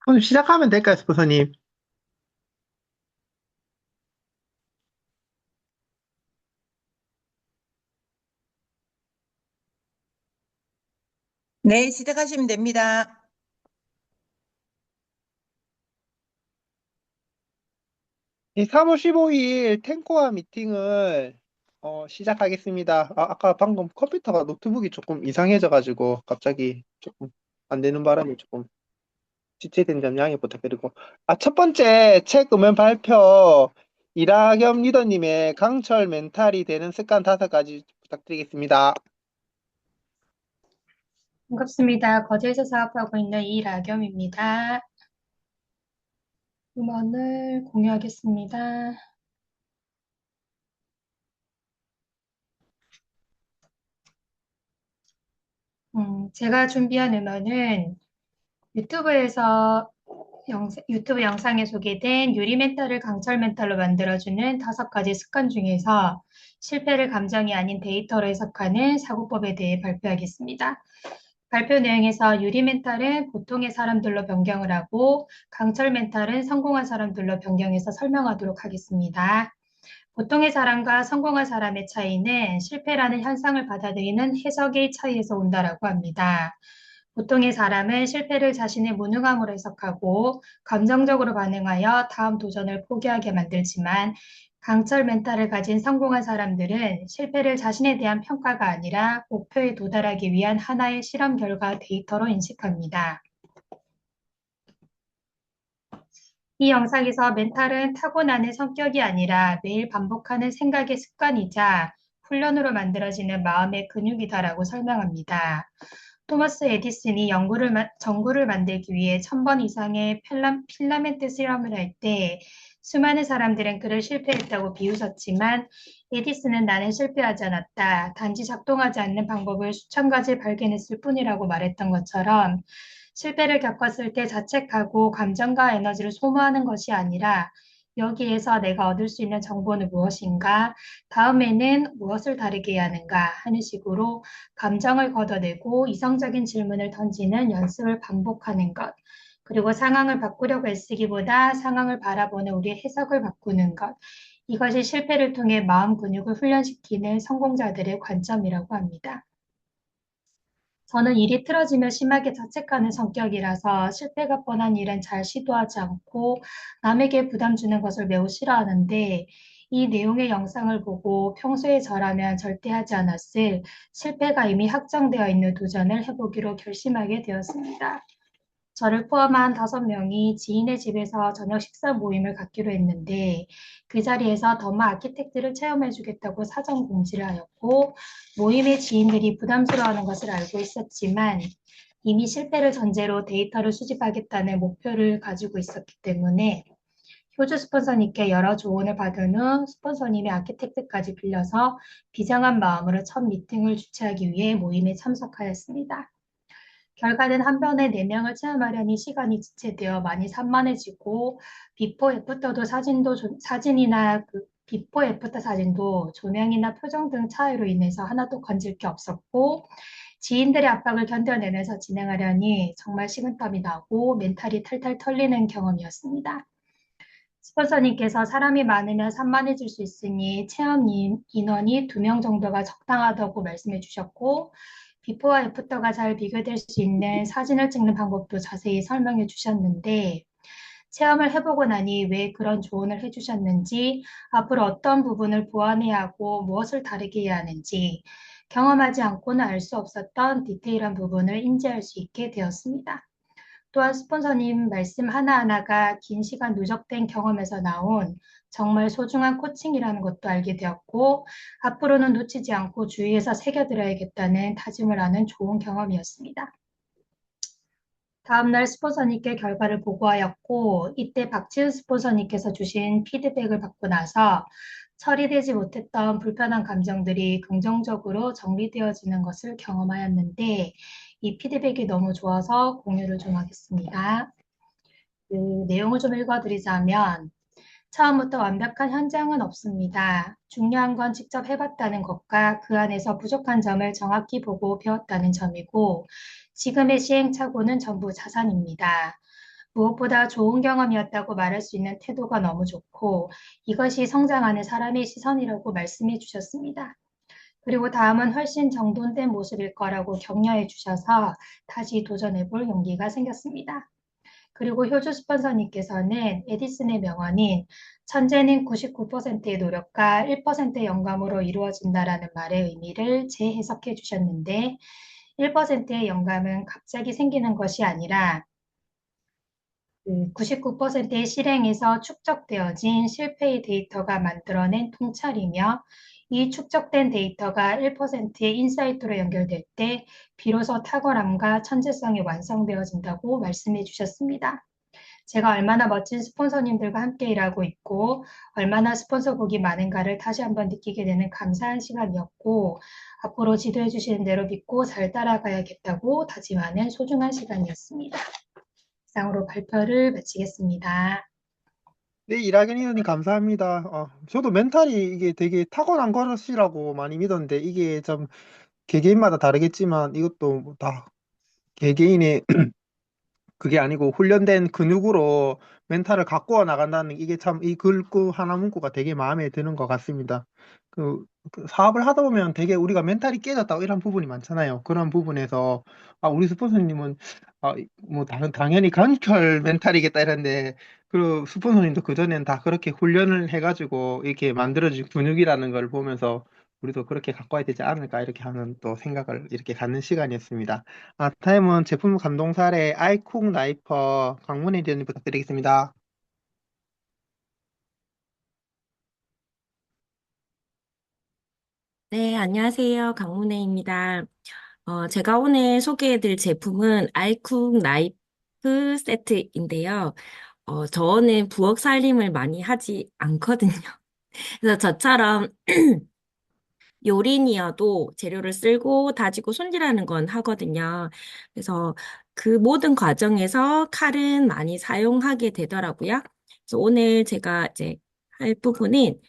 그럼 시작하면 될까요, 스포서님? 네, 시작하시면 됩니다. 이 3월 15일 탱코와 미팅을 시작하겠습니다. 아까 방금 컴퓨터가 노트북이 조금 이상해져가지고 갑자기 조금 안 되는 바람에 조금 지체된 점 양해 부탁드리고. 첫 번째 책 음원 발표 이라겸 리더님의 강철 멘탈이 되는 습관 5가지 부탁드리겠습니다. 반갑습니다. 거제에서 사업하고 있는 이라겸입니다. 음원을 공유하겠습니다. 제가 준비한 음원은 유튜브에서 유튜브 영상에 소개된 유리 멘탈을 강철 멘탈로 만들어주는 5가지 습관 중에서 실패를 감정이 아닌 데이터로 해석하는 사고법에 대해 발표하겠습니다. 발표 내용에서 유리 멘탈은 보통의 사람들로 변경을 하고 강철 멘탈은 성공한 사람들로 변경해서 설명하도록 하겠습니다. 보통의 사람과 성공한 사람의 차이는 실패라는 현상을 받아들이는 해석의 차이에서 온다라고 합니다. 보통의 사람은 실패를 자신의 무능함으로 해석하고 감정적으로 반응하여 다음 도전을 포기하게 만들지만 강철 멘탈을 가진 성공한 사람들은 실패를 자신에 대한 평가가 아니라 목표에 도달하기 위한 하나의 실험 결과 데이터로 인식합니다. 이 영상에서 멘탈은 타고나는 성격이 아니라 매일 반복하는 생각의 습관이자 훈련으로 만들어지는 마음의 근육이다라고 설명합니다. 토머스 에디슨이 전구를 만들기 위해 1000번 이상의 필라멘트 실험을 할 때 수많은 사람들은 그를 실패했다고 비웃었지만 에디슨은 나는 실패하지 않았다. 단지 작동하지 않는 방법을 수천 가지 발견했을 뿐이라고 말했던 것처럼 실패를 겪었을 때 자책하고 감정과 에너지를 소모하는 것이 아니라 여기에서 내가 얻을 수 있는 정보는 무엇인가? 다음에는 무엇을 다르게 해야 하는가? 하는 식으로 감정을 걷어내고 이성적인 질문을 던지는 연습을 반복하는 것. 그리고 상황을 바꾸려고 애쓰기보다 상황을 바라보는 우리의 해석을 바꾸는 것. 이것이 실패를 통해 마음 근육을 훈련시키는 성공자들의 관점이라고 합니다. 저는 일이 틀어지면 심하게 자책하는 성격이라서 실패가 뻔한 일은 잘 시도하지 않고 남에게 부담 주는 것을 매우 싫어하는데 이 내용의 영상을 보고 평소에 저라면 절대 하지 않았을 실패가 이미 확정되어 있는 도전을 해보기로 결심하게 되었습니다. 저를 포함한 5명이 지인의 집에서 저녁 식사 모임을 갖기로 했는데 그 자리에서 더마 아키텍트를 체험해주겠다고 사전 공지를 하였고 모임의 지인들이 부담스러워하는 것을 알고 있었지만 이미 실패를 전제로 데이터를 수집하겠다는 목표를 가지고 있었기 때문에 효주 스폰서님께 여러 조언을 받은 후 스폰서님의 아키텍트까지 빌려서 비장한 마음으로 첫 미팅을 주최하기 위해 모임에 참석하였습니다. 결과는 한 번에 4명을 체험하려니 시간이 지체되어 많이 산만해지고 비포 애프터도 사진이나 비포 애프터 사진도 조명이나 표정 등 차이로 인해서 하나도 건질 게 없었고 지인들의 압박을 견뎌내면서 진행하려니 정말 식은땀이 나고 멘탈이 탈탈 털리는 경험이었습니다. 스폰서님께서 사람이 많으면 산만해질 수 있으니 체험 인원이 2명 정도가 적당하다고 말씀해 주셨고 비포와 애프터가 잘 비교될 수 있는 사진을 찍는 방법도 자세히 설명해 주셨는데 체험을 해보고 나니 왜 그런 조언을 해주셨는지 앞으로 어떤 부분을 보완해야 하고 무엇을 다르게 해야 하는지 경험하지 않고는 알 수 없었던 디테일한 부분을 인지할 수 있게 되었습니다. 또한 스폰서님 말씀 하나하나가 긴 시간 누적된 경험에서 나온 정말 소중한 코칭이라는 것도 알게 되었고 앞으로는 놓치지 않고 주위에서 새겨들어야겠다는 다짐을 하는 좋은 경험이었습니다. 다음날 스폰서님께 결과를 보고하였고 이때 박지은 스폰서님께서 주신 피드백을 받고 나서 처리되지 못했던 불편한 감정들이 긍정적으로 정리되어지는 것을 경험하였는데 이 피드백이 너무 좋아서 공유를 좀 하겠습니다. 그 내용을 좀 읽어드리자면 처음부터 완벽한 현장은 없습니다. 중요한 건 직접 해봤다는 것과 그 안에서 부족한 점을 정확히 보고 배웠다는 점이고 지금의 시행착오는 전부 자산입니다. 무엇보다 좋은 경험이었다고 말할 수 있는 태도가 너무 좋고 이것이 성장하는 사람의 시선이라고 말씀해 주셨습니다. 그리고 다음은 훨씬 정돈된 모습일 거라고 격려해 주셔서 다시 도전해 볼 용기가 생겼습니다. 그리고 효주 스폰서님께서는 에디슨의 명언인 천재는 99%의 노력과 1%의 영감으로 이루어진다라는 말의 의미를 재해석해 주셨는데 1%의 영감은 갑자기 생기는 것이 아니라 99%의 실행에서 축적되어진 실패의 데이터가 만들어낸 통찰이며 이 축적된 데이터가 1%의 인사이트로 연결될 때 비로소 탁월함과 천재성이 완성되어진다고 말씀해 주셨습니다. 제가 얼마나 멋진 스폰서님들과 함께 일하고 있고 얼마나 스폰서복이 많은가를 다시 한번 느끼게 되는 감사한 시간이었고 앞으로 지도해 주시는 대로 믿고 잘 따라가야겠다고 다짐하는 소중한 시간이었습니다. 이상으로 발표를 마치겠습니다. 네, 이라겐 이사님 감사합니다. 저도 멘탈이 이게 되게 타고난 것이라고 많이 믿었는데 이게 좀 개개인마다 다르겠지만 이것도 뭐다 개개인의 그게 아니고 훈련된 근육으로 멘탈을 가꾸어 나간다는 이게 참 이 글구 하나 문구가 되게 마음에 드는 것 같습니다. 그 사업을 하다 보면 되게 우리가 멘탈이 깨졌다고 이런 부분이 많잖아요. 그런 부분에서 우리 스폰서님은 뭐 당연히 강철 멘탈이겠다 이랬는데 그 스폰서님도 그전엔 다 그렇게 훈련을 해가지고 이렇게 만들어진 근육이라는 걸 보면서 우리도 그렇게 가꿔야 되지 않을까 이렇게 하는 또 생각을 이렇게 갖는 시간이었습니다. 다음은 제품 감동 사례 아이콩 나이퍼 강문혜 대표님 부탁드리겠습니다. 네, 안녕하세요. 강문혜입니다. 제가 오늘 소개해드릴 제품은 아이쿡 나이프 세트인데요. 저는 부엌 살림을 많이 하지 않거든요. 그래서 저처럼 요린이어도 재료를 쓸고 다지고 손질하는 건 하거든요. 그래서 그 모든 과정에서 칼은 많이 사용하게 되더라고요. 그래서 오늘 제가 이제 할 부분은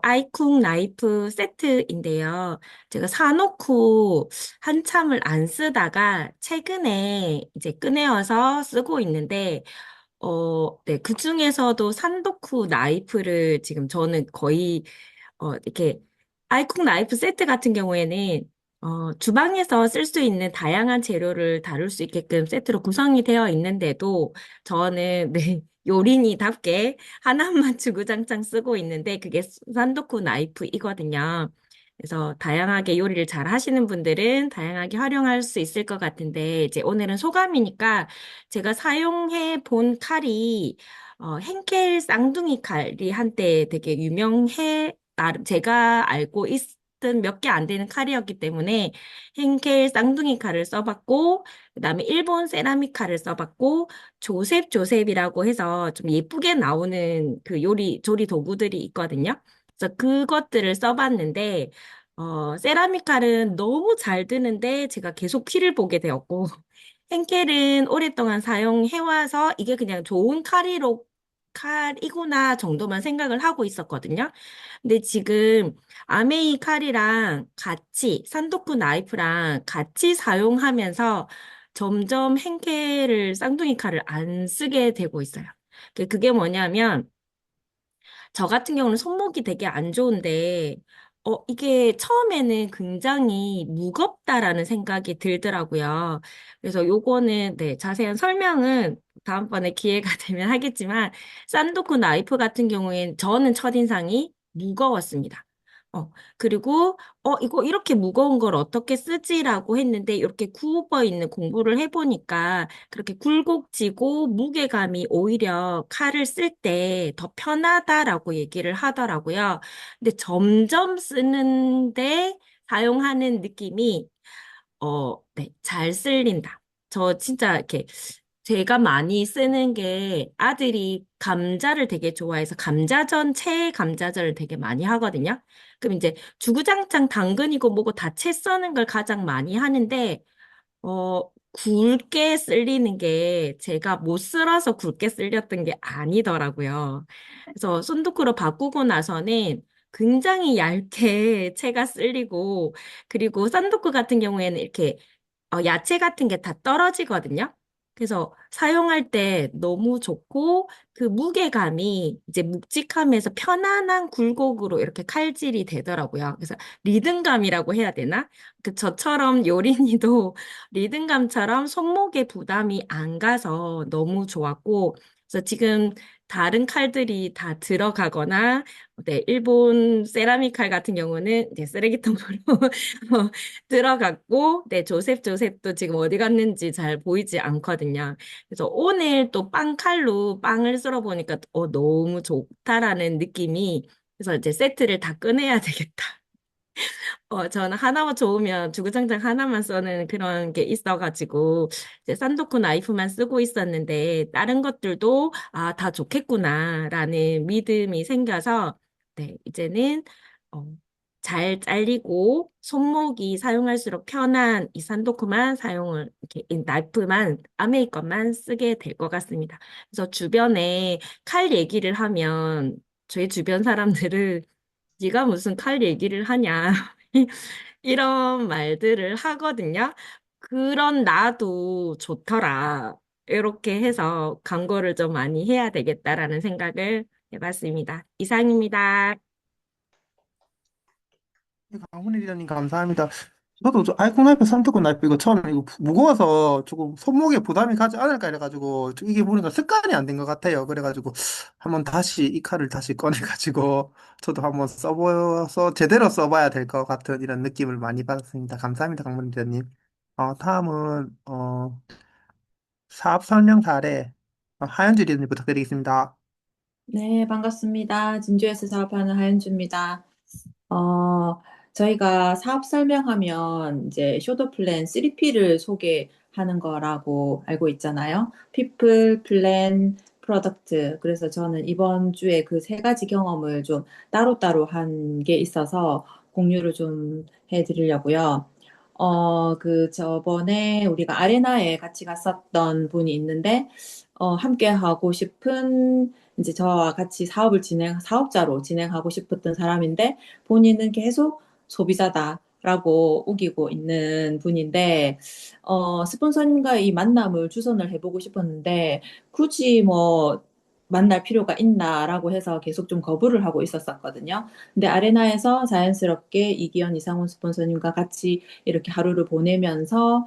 아이쿡 나이프 세트인데요. 제가 사놓고 한참을 안 쓰다가 최근에 이제 꺼내어서 쓰고 있는데 네, 그 중에서도 산도쿠 나이프를 지금 저는 거의 이렇게 아이쿡 나이프 세트 같은 경우에는 주방에서 쓸 수 있는 다양한 재료를 다룰 수 있게끔 세트로 구성이 되어 있는데도 저는 네, 요린이답게 하나만 주구장창 쓰고 있는데 그게 산도쿠 나이프이거든요. 그래서 다양하게 요리를 잘 하시는 분들은 다양하게 활용할 수 있을 것 같은데 이제 오늘은 소감이니까 제가 사용해 본 칼이 henkel 쌍둥이 칼이 한때 되게 유명해 나름 제가 알고 있던 몇 개 안 되는 칼이었기 때문에 henkel 쌍둥이 칼을 써봤고 그다음에 일본 세라믹 칼을 써봤고 조셉이라고 해서 좀 예쁘게 나오는 그 조리 도구들이 있거든요. 그래서 그것들을 써봤는데 세라믹 칼은 너무 잘 드는데 제가 계속 피를 보게 되었고 henkel은 오랫동안 사용해와서 이게 그냥 좋은 칼이구나 정도만 생각을 하고 있었거든요. 근데 지금 아메이 칼이랑 같이, 산도쿠 나이프랑 같이 사용하면서 점점 henkel을 쌍둥이 칼을 안 쓰게 되고 있어요. 그게 뭐냐면, 저 같은 경우는 손목이 되게 안 좋은데, 이게 처음에는 굉장히 무겁다라는 생각이 들더라고요. 그래서 요거는, 네, 자세한 설명은 다음번에 기회가 되면 하겠지만, 산도쿠 나이프 같은 경우엔 저는 첫인상이 무거웠습니다. 그리고, 이거 이렇게 무거운 걸 어떻게 쓰지라고 했는데, 이렇게 굽어 있는 공부를 해보니까, 그렇게 굴곡지고 무게감이 오히려 칼을 쓸 때 더 편하다라고 얘기를 하더라고요. 근데 점점 쓰는데 사용하는 느낌이, 네, 잘 쓸린다. 저 진짜 이렇게 제가 많이 쓰는 게 아들이 감자를 되게 좋아해서 감자전, 채 감자전을 되게 많이 하거든요. 그럼 이제 주구장창 당근이고 뭐고 다 채 써는 걸 가장 많이 하는데, 굵게 쓸리는 게 제가 못 쓸어서 굵게 쓸렸던 게 아니더라고요. 그래서 손도쿠로 바꾸고 나서는 굉장히 얇게 채가 쓸리고, 그리고 썬도쿠 같은 경우에는 이렇게 야채 같은 게 다 떨어지거든요. 그래서 사용할 때 너무 좋고 그 무게감이 이제 묵직하면서 편안한 굴곡으로 이렇게 칼질이 되더라고요. 그래서 리듬감이라고 해야 되나? 그 저처럼 요린이도 리듬감처럼 손목에 부담이 안 가서 너무 좋았고, 그래서 지금 다른 칼들이 다 들어가거나, 네, 일본 세라믹 칼 같은 경우는 이제 쓰레기통으로 들어갔고, 네, 조셉도 지금 어디 갔는지 잘 보이지 않거든요. 그래서 오늘 또 빵 칼로 빵을 썰어 보니까 너무 좋다라는 느낌이, 그래서 이제 세트를 다 꺼내야 되겠다. 저는 하나만 좋으면 주구장창 하나만 써는 그런 게 있어가지고, 이제 싼도쿠 나이프만 쓰고 있었는데, 다른 것들도, 아, 다 좋겠구나라는 믿음이 생겨서, 네, 이제는, 어, 잘 잘리고, 손목이 사용할수록 편한 이 산도쿠만 사용을, 이렇게, 이 나이프만, 아메이 것만 쓰게 될 것 같습니다. 그래서 주변에 칼 얘기를 하면, 저희 주변 사람들은, 네가 무슨 칼 얘기를 하냐. 이런 말들을 하거든요. 그런 나도 좋더라. 이렇게 해서 광고를 좀 많이 해야 되겠다라는 생각을 해봤습니다. 이상입니다. 강훈일 기자님 감사합니다. 저도 저 아이콘 나이프, 선택권 나이프 이거 처음에 이거 무거워서 조금 손목에 부담이 가지 않을까 이래가지고 이게 보니까 습관이 안 된 것 같아요. 그래가지고 한번 다시 이 칼을 다시 꺼내가지고 저도 한번 써보서 제대로 써봐야 될 것 같은 이런 느낌을 많이 받았습니다. 감사합니다, 강훈일 기자님. 다음은 사업 설명 사례 하현주 리더님 부탁드리겠습니다. 네, 반갑습니다. 진주에서 사업하는 하연주입니다. 어, 저희가 사업 설명하면 이제 쇼도 플랜 3P를 소개하는 거라고 알고 있잖아요. People, Plan, Product. 그래서 저는 이번 주에 그 세 가지 경험을 좀 따로따로 한 게 있어서 공유를 좀 해드리려고요. 그 저번에 우리가 아레나에 같이 갔었던 분이 있는데, 함께 하고 싶은 이제 저와 같이 사업자로 진행하고 싶었던 사람인데 본인은 계속 소비자다라고 우기고 있는 분인데, 스폰서님과 이 만남을 주선을 해보고 싶었는데 굳이 뭐 만날 필요가 있나라고 해서 계속 좀 거부를 하고 있었었거든요. 근데 아레나에서 자연스럽게 이기현 이상훈 스폰서님과 같이 이렇게 하루를 보내면서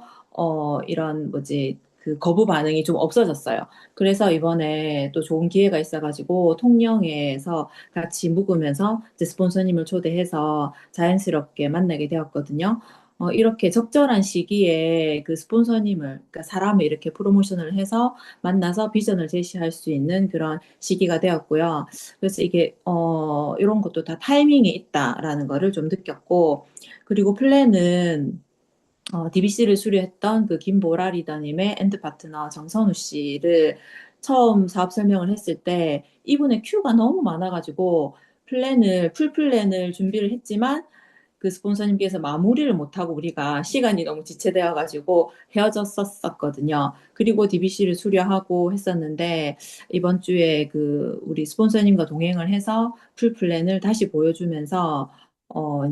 이런 뭐지 그 거부 반응이 좀 없어졌어요. 그래서 이번에 또 좋은 기회가 있어가지고 통영에서 같이 묵으면서 이제 스폰서님을 초대해서 자연스럽게 만나게 되었거든요. 이렇게 적절한 시기에 그 스폰서님을, 그러니까 사람을 이렇게 프로모션을 해서 만나서 비전을 제시할 수 있는 그런 시기가 되었고요. 그래서 이게, 이런 것도 다 타이밍이 있다라는 거를 좀 느꼈고, 그리고 플랜은 DBC를 수료했던 그 김보라 리더님의 엔드 파트너 정선우 씨를 처음 사업 설명을 했을 때 이분의 큐가 너무 많아가지고 풀 플랜을 준비를 했지만 그 스폰서님께서 마무리를 못하고 우리가 시간이 너무 지체되어가지고 헤어졌었거든요. 그리고 DBC를 수료하고 했었는데 이번 주에 그 우리 스폰서님과 동행을 해서 풀 플랜을 다시 보여주면서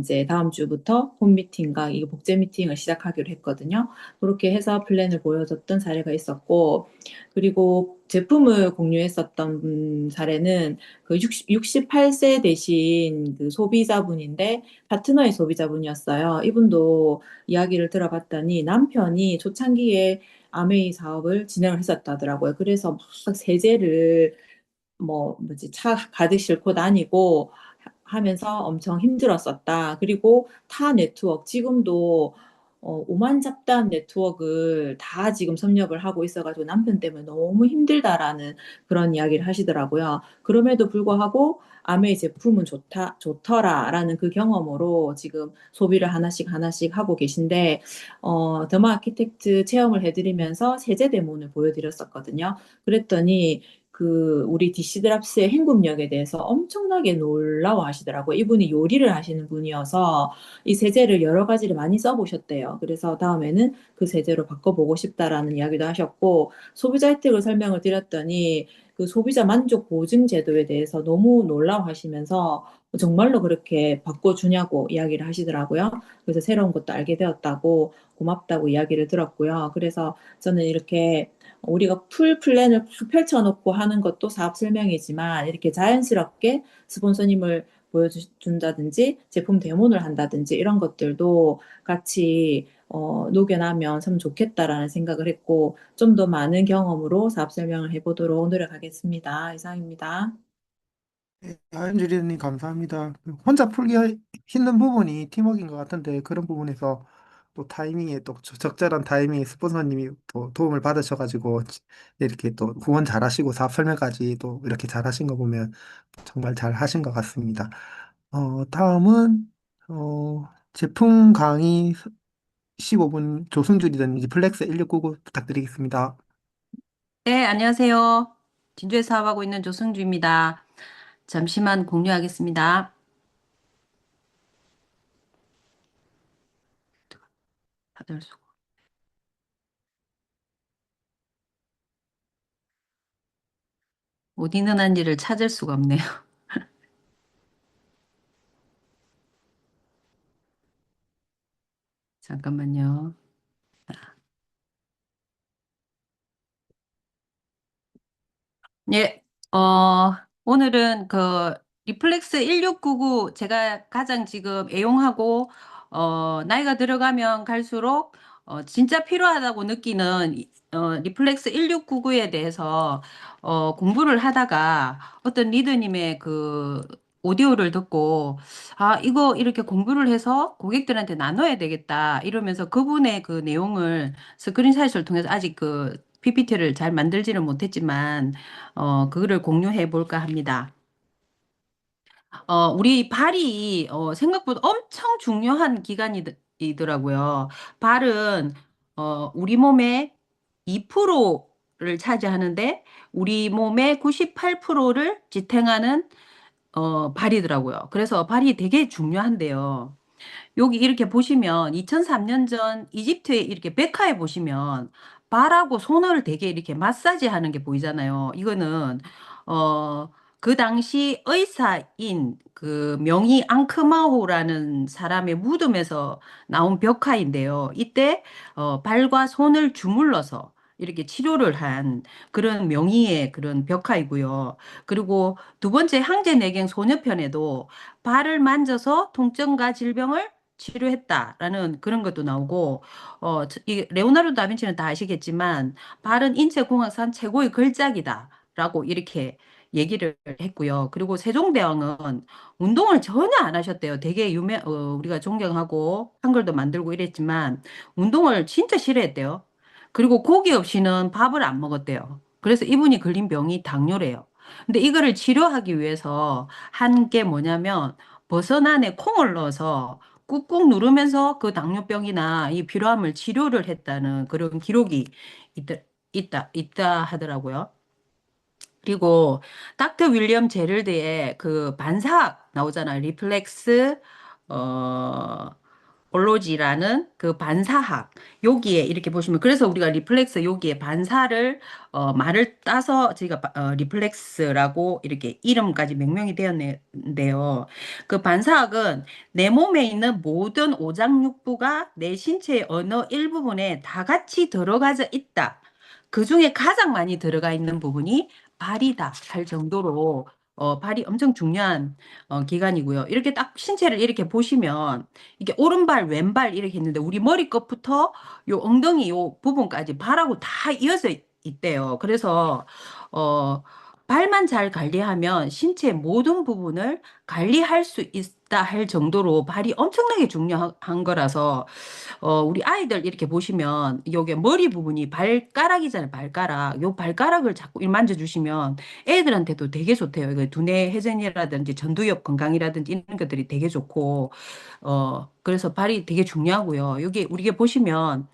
이제 다음 주부터 홈 미팅과 이 복제 미팅을 시작하기로 했거든요. 그렇게 해서 플랜을 보여줬던 사례가 있었고, 그리고 제품을 공유했었던 사례는 그 68세 대신 그 소비자분인데 파트너의 소비자분이었어요. 이분도 이야기를 들어봤더니 남편이 초창기에 아메이 사업을 진행을 했었다더라고요. 그래서 막 세제를 뭐지 차 가득 싣고 다니고 하면서 엄청 힘들었었다. 그리고 타 네트워크 지금도 오만 잡다한 네트워크를 다 지금 섭렵을 하고 있어가지고 남편 때문에 너무 힘들다라는 그런 이야기를 하시더라고요. 그럼에도 불구하고 아메이 제품은 좋더라라는 그 경험으로 지금 소비를 하나씩 하나씩 하고 계신데, 더마 아키텍트 체험을 해드리면서 세제 데모를 보여드렸었거든요. 그랬더니 우리 DC 드랍스의 행군력에 대해서 엄청나게 놀라워 하시더라고요. 이분이 요리를 하시는 분이어서 이 세제를 여러 가지를 많이 써보셨대요. 그래서 다음에는 그 세제로 바꿔보고 싶다라는 이야기도 하셨고, 소비자 혜택을 설명을 드렸더니 그 소비자 만족 보증 제도에 대해서 너무 놀라워 하시면서 정말로 그렇게 바꿔주냐고 이야기를 하시더라고요. 그래서 새로운 것도 알게 되었다고 고맙다고 이야기를 들었고요. 그래서 저는 이렇게 우리가 풀 플랜을 쭉 펼쳐놓고 하는 것도 사업 설명이지만 이렇게 자연스럽게 스폰서님을 보여준다든지 제품 데모를 한다든지 이런 것들도 같이 녹여나면 참 좋겠다라는 생각을 했고 좀 더 많은 경험으로 사업 설명을 해보도록 노력하겠습니다. 이상입니다. 네, 하연주 리더님 감사합니다. 혼자 풀기 힘든 부분이 팀워크인 것 같은데 그런 부분에서 또 타이밍에 또 적절한 타이밍에 스폰서님이 또 도움을 받으셔가지고 이렇게 또 후원 잘하시고 사업 설명까지 또 이렇게 잘하신 거 보면 정말 잘하신 것 같습니다. 다음은 제품 강의 15분 조승주 리더님 플렉스 1699 부탁드리겠습니다. 네, 안녕하세요. 진주에서 사업하고 있는 조승주입니다. 잠시만 공유하겠습니다. 다들 어디 있는지를 찾을 수가 없네요. 잠깐만요. 예, 오늘은 그 리플렉스 1699 제가 가장 지금 애용하고 나이가 들어가면 갈수록 진짜 필요하다고 느끼는 리플렉스 1699에 대해서 공부를 하다가 어떤 리더님의 그 오디오를 듣고 아, 이거 이렇게 공부를 해서 고객들한테 나눠야 되겠다 이러면서 그분의 그 내용을 스크린샷을 통해서 아직 그 PPT를 잘 만들지는 못했지만 그거를 공유해 볼까 합니다. 우리 발이 생각보다 엄청 중요한 기관이더라고요. 발은 우리 몸의 2%를 차지하는데 우리 몸의 98%를 지탱하는 발이더라고요. 그래서 발이 되게 중요한데요. 여기 이렇게 보시면 2003년 전 이집트에 이렇게 백화에 보시면 발하고 손을 되게 이렇게 마사지 하는 게 보이잖아요. 이거는 어, 그 당시 의사인 그 명의 앙크마호라는 사람의 무덤에서 나온 벽화인데요. 이때 발과 손을 주물러서 이렇게 치료를 한 그런 명의의 그런 벽화이고요. 그리고 두 번째 항제내경 소녀편에도 발을 만져서 통증과 질병을 치료했다라는 그런 것도 나오고, 이 레오나르도 다빈치는 다 아시겠지만, 발은 인체공학상 최고의 걸작이다라고 이렇게 얘기를 했고요. 그리고 세종대왕은 운동을 전혀 안 하셨대요. 되게 우리가 존경하고 한글도 만들고 이랬지만, 운동을 진짜 싫어했대요. 그리고 고기 없이는 밥을 안 먹었대요. 그래서 이분이 걸린 병이 당뇨래요. 근데 이거를 치료하기 위해서 한 게 뭐냐면, 버섯 안에 콩을 넣어서 꾹꾹 누르면서 그 당뇨병이나 이 피로함을 치료를 했다는 그런 기록이 있다, 있다 하더라고요. 그리고 닥터 윌리엄 제럴드의 그 반사학 나오잖아요. 리플렉스, 어, 올로지라는 그 반사학 여기에 이렇게 보시면 그래서 우리가 리플렉스 여기에 반사를 말을 따서 저희가 리플렉스라고 이렇게 이름까지 명명이 되었는데요. 그 반사학은 내 몸에 있는 모든 오장육부가 내 신체의 어느 일부분에 다 같이 들어가져 있다. 그 중에 가장 많이 들어가 있는 부분이 발이다 할 정도로 발이 엄청 중요한 기관이고요. 이렇게 딱 신체를 이렇게 보시면 이게 오른발, 왼발 이렇게 있는데 우리 머리끝부터 요 엉덩이 요 부분까지 발하고 다 이어져 있대요. 그래서 어 발만 잘 관리하면 신체 모든 부분을 관리할 수 있다 할 정도로 발이 엄청나게 중요한 거라서 우리 아이들 이렇게 보시면 여기 머리 부분이 발가락이잖아요. 발가락. 요 발가락을 자꾸 만져주시면 애들한테도 되게 좋대요. 이거 두뇌 회전이라든지 전두엽 건강이라든지 이런 것들이 되게 좋고 그래서 발이 되게 중요하고요. 여기 우리가 보시면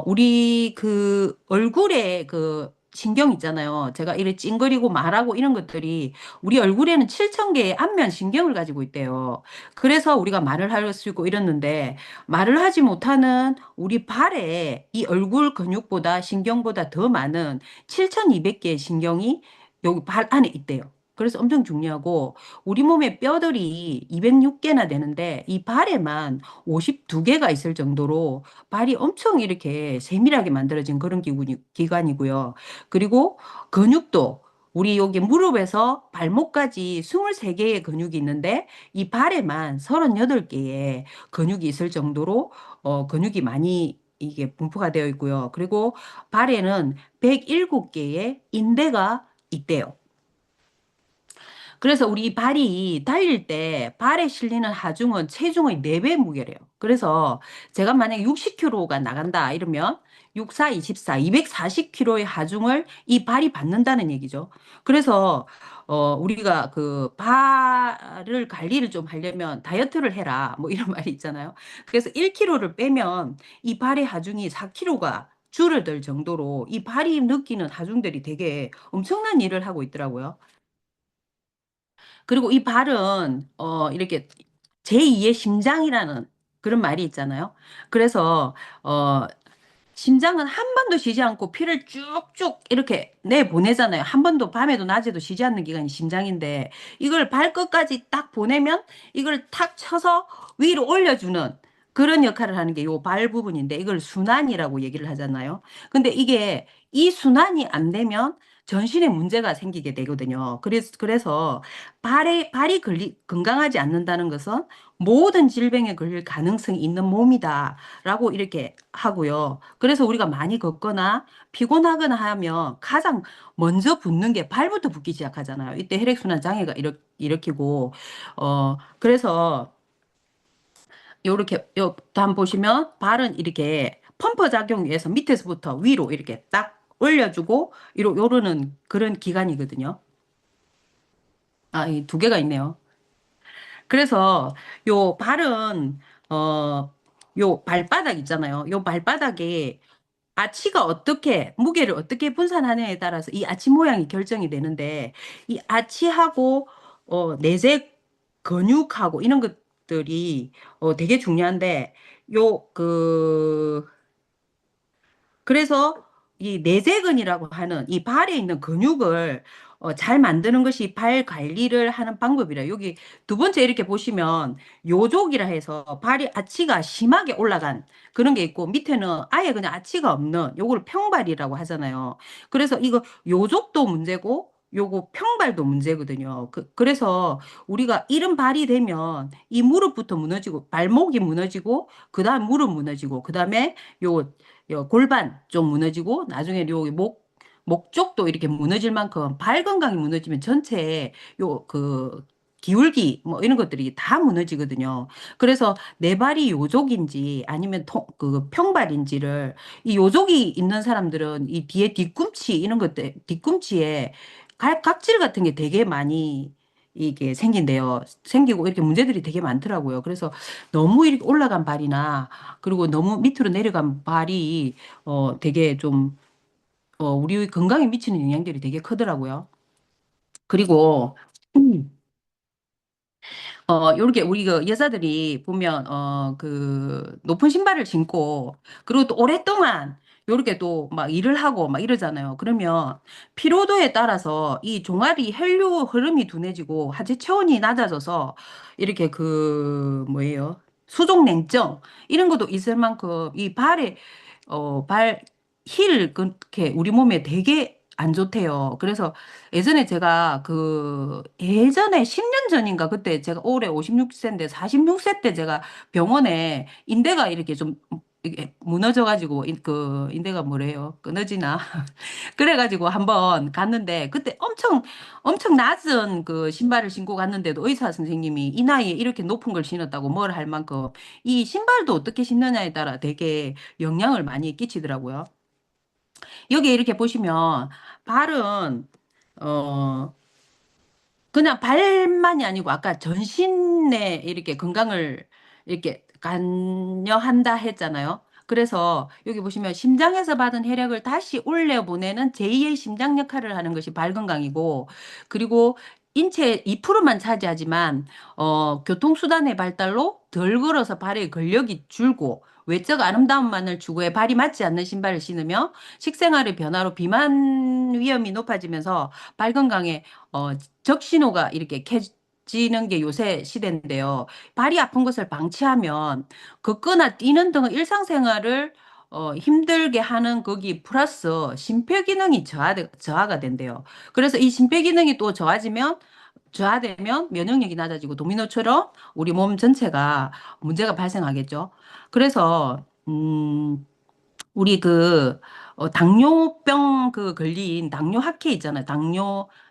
우리 그 얼굴에 그 신경 있잖아요. 제가 이렇게 찡그리고 말하고 이런 것들이 우리 얼굴에는 7천 개의 안면 신경을 가지고 있대요. 그래서 우리가 말을 할 수 있고 이랬는데 말을 하지 못하는 우리 발에 이 얼굴 근육보다 신경보다 더 많은 7,200개의 신경이 여기 발 안에 있대요. 그래서 엄청 중요하고 우리 몸의 뼈들이 206개나 되는데 이 발에만 52개가 있을 정도로 발이 엄청 이렇게 세밀하게 만들어진 그런 기관이고요. 그리고 근육도 우리 여기 무릎에서 발목까지 23개의 근육이 있는데 이 발에만 38개의 근육이 있을 정도로 근육이 많이 이게 분포가 되어 있고요. 그리고 발에는 107개의 인대가 있대요. 그래서 우리 발이 달릴 때 발에 실리는 하중은 체중의 4배 무게래요. 그래서 제가 만약에 60kg가 나간다 이러면 6, 4, 24, 240kg의 하중을 이 발이 받는다는 얘기죠. 그래서 우리가 그 발을 관리를 좀 하려면 다이어트를 해라 뭐 이런 말이 있잖아요. 그래서 1kg를 빼면 이 발의 하중이 4kg가 줄어들 정도로 이 발이 느끼는 하중들이 되게 엄청난 일을 하고 있더라고요. 그리고 이 발은 이렇게 제2의 심장이라는 그런 말이 있잖아요. 그래서 어 심장은 한 번도 쉬지 않고 피를 쭉쭉 이렇게 내보내잖아요. 한 번도 밤에도 낮에도 쉬지 않는 기관이 심장인데 이걸 발끝까지 딱 보내면 이걸 탁 쳐서 위로 올려주는 그런 역할을 하는 게 요 발 부분인데 이걸 순환이라고 얘기를 하잖아요. 근데 이게 이 순환이 안 되면 전신에 문제가 생기게 되거든요. 그래서 발이 건강하지 않는다는 것은 모든 질병에 걸릴 가능성이 있는 몸이다라고 이렇게 하고요. 그래서 우리가 많이 걷거나 피곤하거나 하면 가장 먼저 붓는 게 발부터 붓기 시작하잖아요. 이때 혈액순환 장애가 일으키고, 그래서 요렇게, 요, 다음 보시면 발은 이렇게 펌프 작용에서 밑에서부터 위로 이렇게 딱 올려주고, 요러는 그런 기관이거든요. 아, 이 두 개가 있네요. 그래서 요 발은, 어, 요 발바닥 있잖아요. 요 발바닥에 아치가 어떻게, 무게를 어떻게 분산하느냐에 따라서 이 아치 모양이 결정이 되는데, 이 아치하고, 내재 근육하고 이런 것들이, 되게 중요한데, 요, 그래서 이 내재근이라고 하는 이 발에 있는 근육을 잘 만드는 것이 발 관리를 하는 방법이라. 여기 두 번째 이렇게 보시면 요족이라 해서 발이 아치가 심하게 올라간 그런 게 있고 밑에는 아예 그냥 아치가 없는 요걸 평발이라고 하잖아요. 그래서 이거 요족도 문제고 요거 평발도 문제거든요. 그래서 우리가 이른 발이 되면 이 무릎부터 무너지고 발목이 무너지고 그다음 무릎 무너지고 그다음에 요 골반 좀 무너지고 나중에 요 목 쪽도 이렇게 무너질 만큼 발 건강이 무너지면 전체에 기울기 뭐 이런 것들이 다 무너지거든요. 그래서 내 발이 요족인지 아니면 평발인지를 이 요족이 있는 사람들은 이 뒤에 뒤꿈치 이런 것들 뒤꿈치에 각질 같은 게 되게 많이 이게 생긴대요. 생기고 이렇게 문제들이 되게 많더라고요. 그래서 너무 이렇게 올라간 발이나 그리고 너무 밑으로 내려간 발이 되게 좀 우리 건강에 미치는 영향들이 되게 크더라고요. 그리고 요렇게 우리 그 여자들이 보면, 높은 신발을 신고, 그리고 또 오랫동안 요렇게 또 막 일을 하고 막 이러잖아요. 그러면 피로도에 따라서 이 종아리 혈류 흐름이 둔해지고 하체 체온이 낮아져서 이렇게 뭐예요? 수족냉증 이런 것도 있을 만큼 이 그렇게 우리 몸에 되게 안 좋대요. 그래서 예전에 제가 예전에 10년 전인가 그때 제가 올해 56세인데 46세 때 제가 병원에 인대가 이렇게 좀 이게 무너져가지고 인대가 뭐래요? 끊어지나? 그래가지고 한번 갔는데 그때 엄청 낮은 그 신발을 신고 갔는데도 의사 선생님이 이 나이에 이렇게 높은 걸 신었다고 뭘 할 만큼 이 신발도 어떻게 신느냐에 따라 되게 영향을 많이 끼치더라고요. 여기 이렇게 보시면 발은 어 그냥 발만이 아니고 아까 전신에 이렇게 건강을 이렇게 관여한다 했잖아요. 그래서 여기 보시면 심장에서 받은 혈액을 다시 올려보내는 제2의 심장 역할을 하는 것이 발 건강이고 그리고 인체 2%만 차지하지만 교통수단의 발달로 덜 걸어서 발의 근력이 줄고 외적 아름다움만을 추구해 발이 맞지 않는 신발을 신으며 식생활의 변화로 비만 위험이 높아지면서 발 건강에 어, 적신호가 이렇게 켜지는 게 요새 시대인데요. 발이 아픈 것을 방치하면 걷거나 뛰는 등의 일상생활을 힘들게 하는 거기 플러스 심폐기능이 저하가 된대요. 그래서 이 심폐기능이 또 저하되면 면역력이 낮아지고 도미노처럼 우리 몸 전체가 문제가 발생하겠죠. 그래서 우리 당뇨병 걸린 당뇨 학회 있잖아요.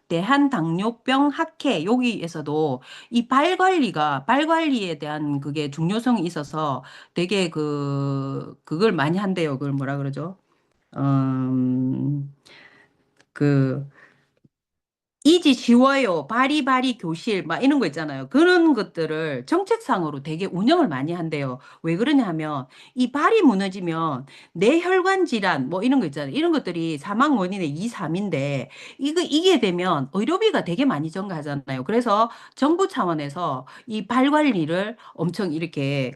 대한 당뇨병 학회 여기에서도 이 발 관리에 대한 그게 중요성이 있어서 되게 그걸 많이 한대요. 그걸 뭐라 그러죠? 음, 그 이지 쉬워요. 바리바리 교실, 막 이런 거 있잖아요. 그런 것들을 정책상으로 되게 운영을 많이 한대요. 왜 그러냐 하면, 이 발이 무너지면 뇌혈관 질환, 뭐 이런 거 있잖아요. 이런 것들이 사망 원인의 2, 3인데, 이게 되면 의료비가 되게 많이 증가하잖아요. 그래서 정부 차원에서 이 발 관리를 엄청 이렇게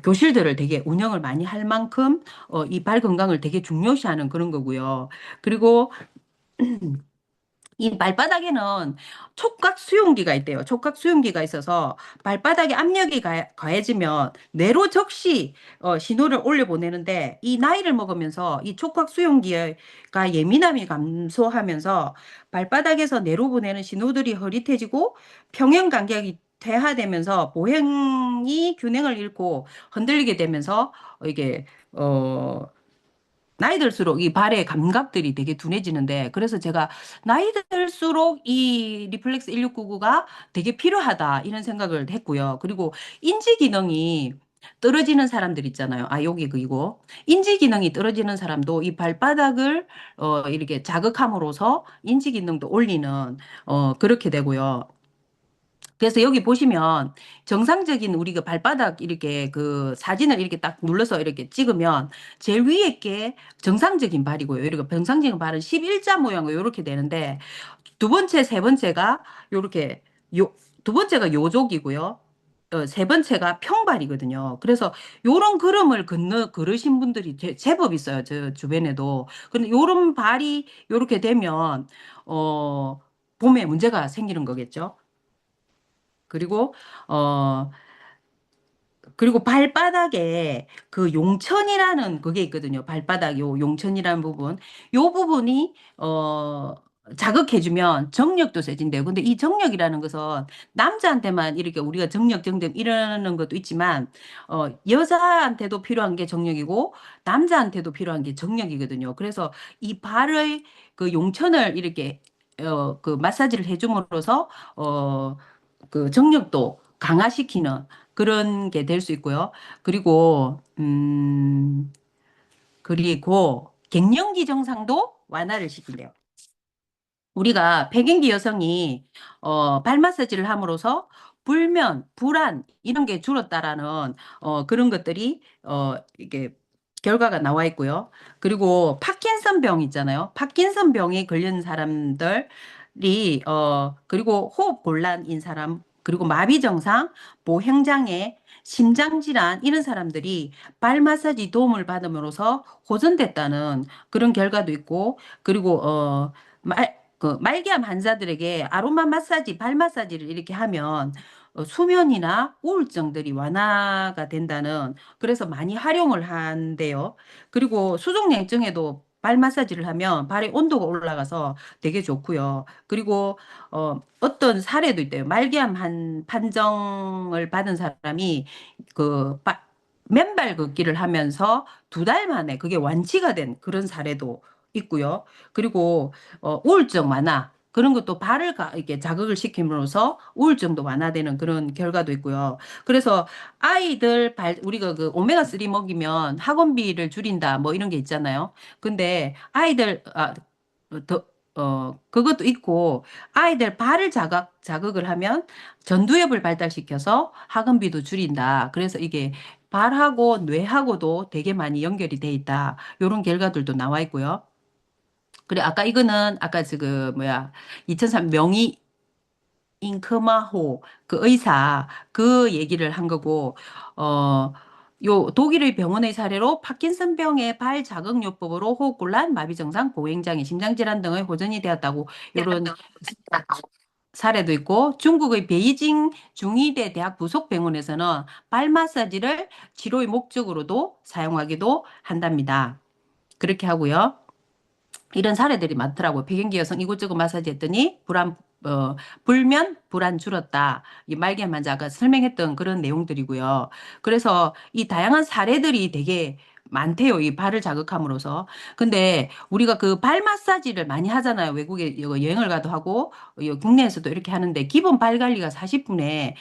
교실들을 되게 운영을 많이 할 만큼, 이 발 건강을 되게 중요시하는 그런 거고요. 그리고 이 발바닥에는 촉각 수용기가 있대요. 촉각 수용기가 있어서 발바닥에 압력이 가해지면 뇌로 즉시 신호를 올려보내는데 이 나이를 먹으면서 이 촉각 수용기가 예민함이 감소하면서 발바닥에서 뇌로 보내는 신호들이 흐릿해지고 평형 간격이 퇴화되면서 보행이 균형을 잃고 흔들리게 되면서 이게 나이 들수록 이 발의 감각들이 되게 둔해지는데, 그래서 제가 나이 들수록 이 리플렉스 1699가 되게 필요하다, 이런 생각을 했고요. 그리고 인지 기능이 떨어지는 사람들 있잖아요. 아, 여기 그이고. 인지 기능이 떨어지는 사람도 이 발바닥을, 이렇게 자극함으로써 인지 기능도 올리는, 그렇게 되고요. 그래서 여기 보시면 정상적인 우리가 발바닥 이렇게 사진을 이렇게 딱 눌러서 이렇게 찍으면 제일 위에 게 정상적인 발이고요. 이렇게 정상적인 발은 11자 모양으로 이렇게 되는데 두 번째, 세 번째가 요렇게 두 번째가 요족이고요. 세 번째가 평발이거든요. 그래서 요런 걸음을 걸으신 분들이 제법 있어요. 저 주변에도. 근데 요런 발이 요렇게 되면 몸에 문제가 생기는 거겠죠. 그리고 어 그리고 발바닥에 그 용천이라는 그게 있거든요. 발바닥 요 용천이라는 부분. 요 부분이 자극해주면 정력도 세진대요. 근데 이 정력이라는 것은 남자한테만 이렇게 우리가 정력 정점 이러는 것도 있지만 여자한테도 필요한 게 정력이고 남자한테도 필요한 게 정력이거든요. 그래서 이 발의 그 용천을 이렇게 마사지를 해줌으로써 정력도 강화시키는 그런 게 될 수 있고요. 그리고, 그리고 갱년기 증상도 완화를 시킨대요. 우리가 백인기 여성이 발 마사지를 함으로써 불면, 불안 이런 게 줄었다라는 그런 것들이 이게 결과가 나와 있고요. 그리고 파킨슨 병 있잖아요. 파킨슨 병에 걸린 사람들이 그리고 호흡 곤란인 사람 그리고 마비 증상, 보행 장애, 심장 질환 이런 사람들이 발 마사지 도움을 받음으로써 호전됐다는 그런 결과도 있고 그리고 말기암 환자들에게 아로마 마사지, 발 마사지를 이렇게 하면 수면이나 우울증들이 완화가 된다는 그래서 많이 활용을 한대요. 그리고 수족냉증에도 발 마사지를 하면 발의 온도가 올라가서 되게 좋고요. 그리고 어떤 사례도 있대요. 말기암 판정을 받은 사람이 그 바- 맨발 걷기를 하면서 2달 만에 그게 완치가 된 그런 사례도 있고요. 그리고 우울증 완화 그런 것도 이렇게 자극을 시킴으로써 우울증도 완화되는 그런 결과도 있고요. 그래서 아이들 우리가 오메가3 먹이면 학원비를 줄인다 뭐 이런 게 있잖아요. 근데 그것도 있고 아이들 발을 자극을 하면 전두엽을 발달시켜서 학원비도 줄인다. 그래서 이게 발하고 뇌하고도 되게 많이 연결이 돼 있다. 이런 결과들도 나와 있고요. 그래, 아까 이거는, 아까 지금, 뭐야, 2003 명의 잉크마호 그 의사 그 얘기를 한 거고 어 요 독일의 병원의 사례로 파킨슨병의 발 자극요법으로 호흡곤란, 마비 증상, 보행장애, 심장질환 등의 호전이 되었다고 요런 사례도 있고 중국의 베이징 중의대 대학 부속병원에서는 발 마사지를 치료의 목적으로도 사용하기도 한답니다. 그렇게 하고요. 이런 사례들이 많더라고요. 폐경기 여성 이곳저곳 마사지 했더니 불면 불안 줄었다. 이 말기암 환자 아까 설명했던 그런 내용들이고요. 그래서 이 다양한 사례들이 되게 많대요. 이 발을 자극함으로써. 근데 우리가 그 발 마사지를 많이 하잖아요. 외국에 여행을 가도 하고 국내에서도 이렇게 하는데 기본 발 관리가 40분에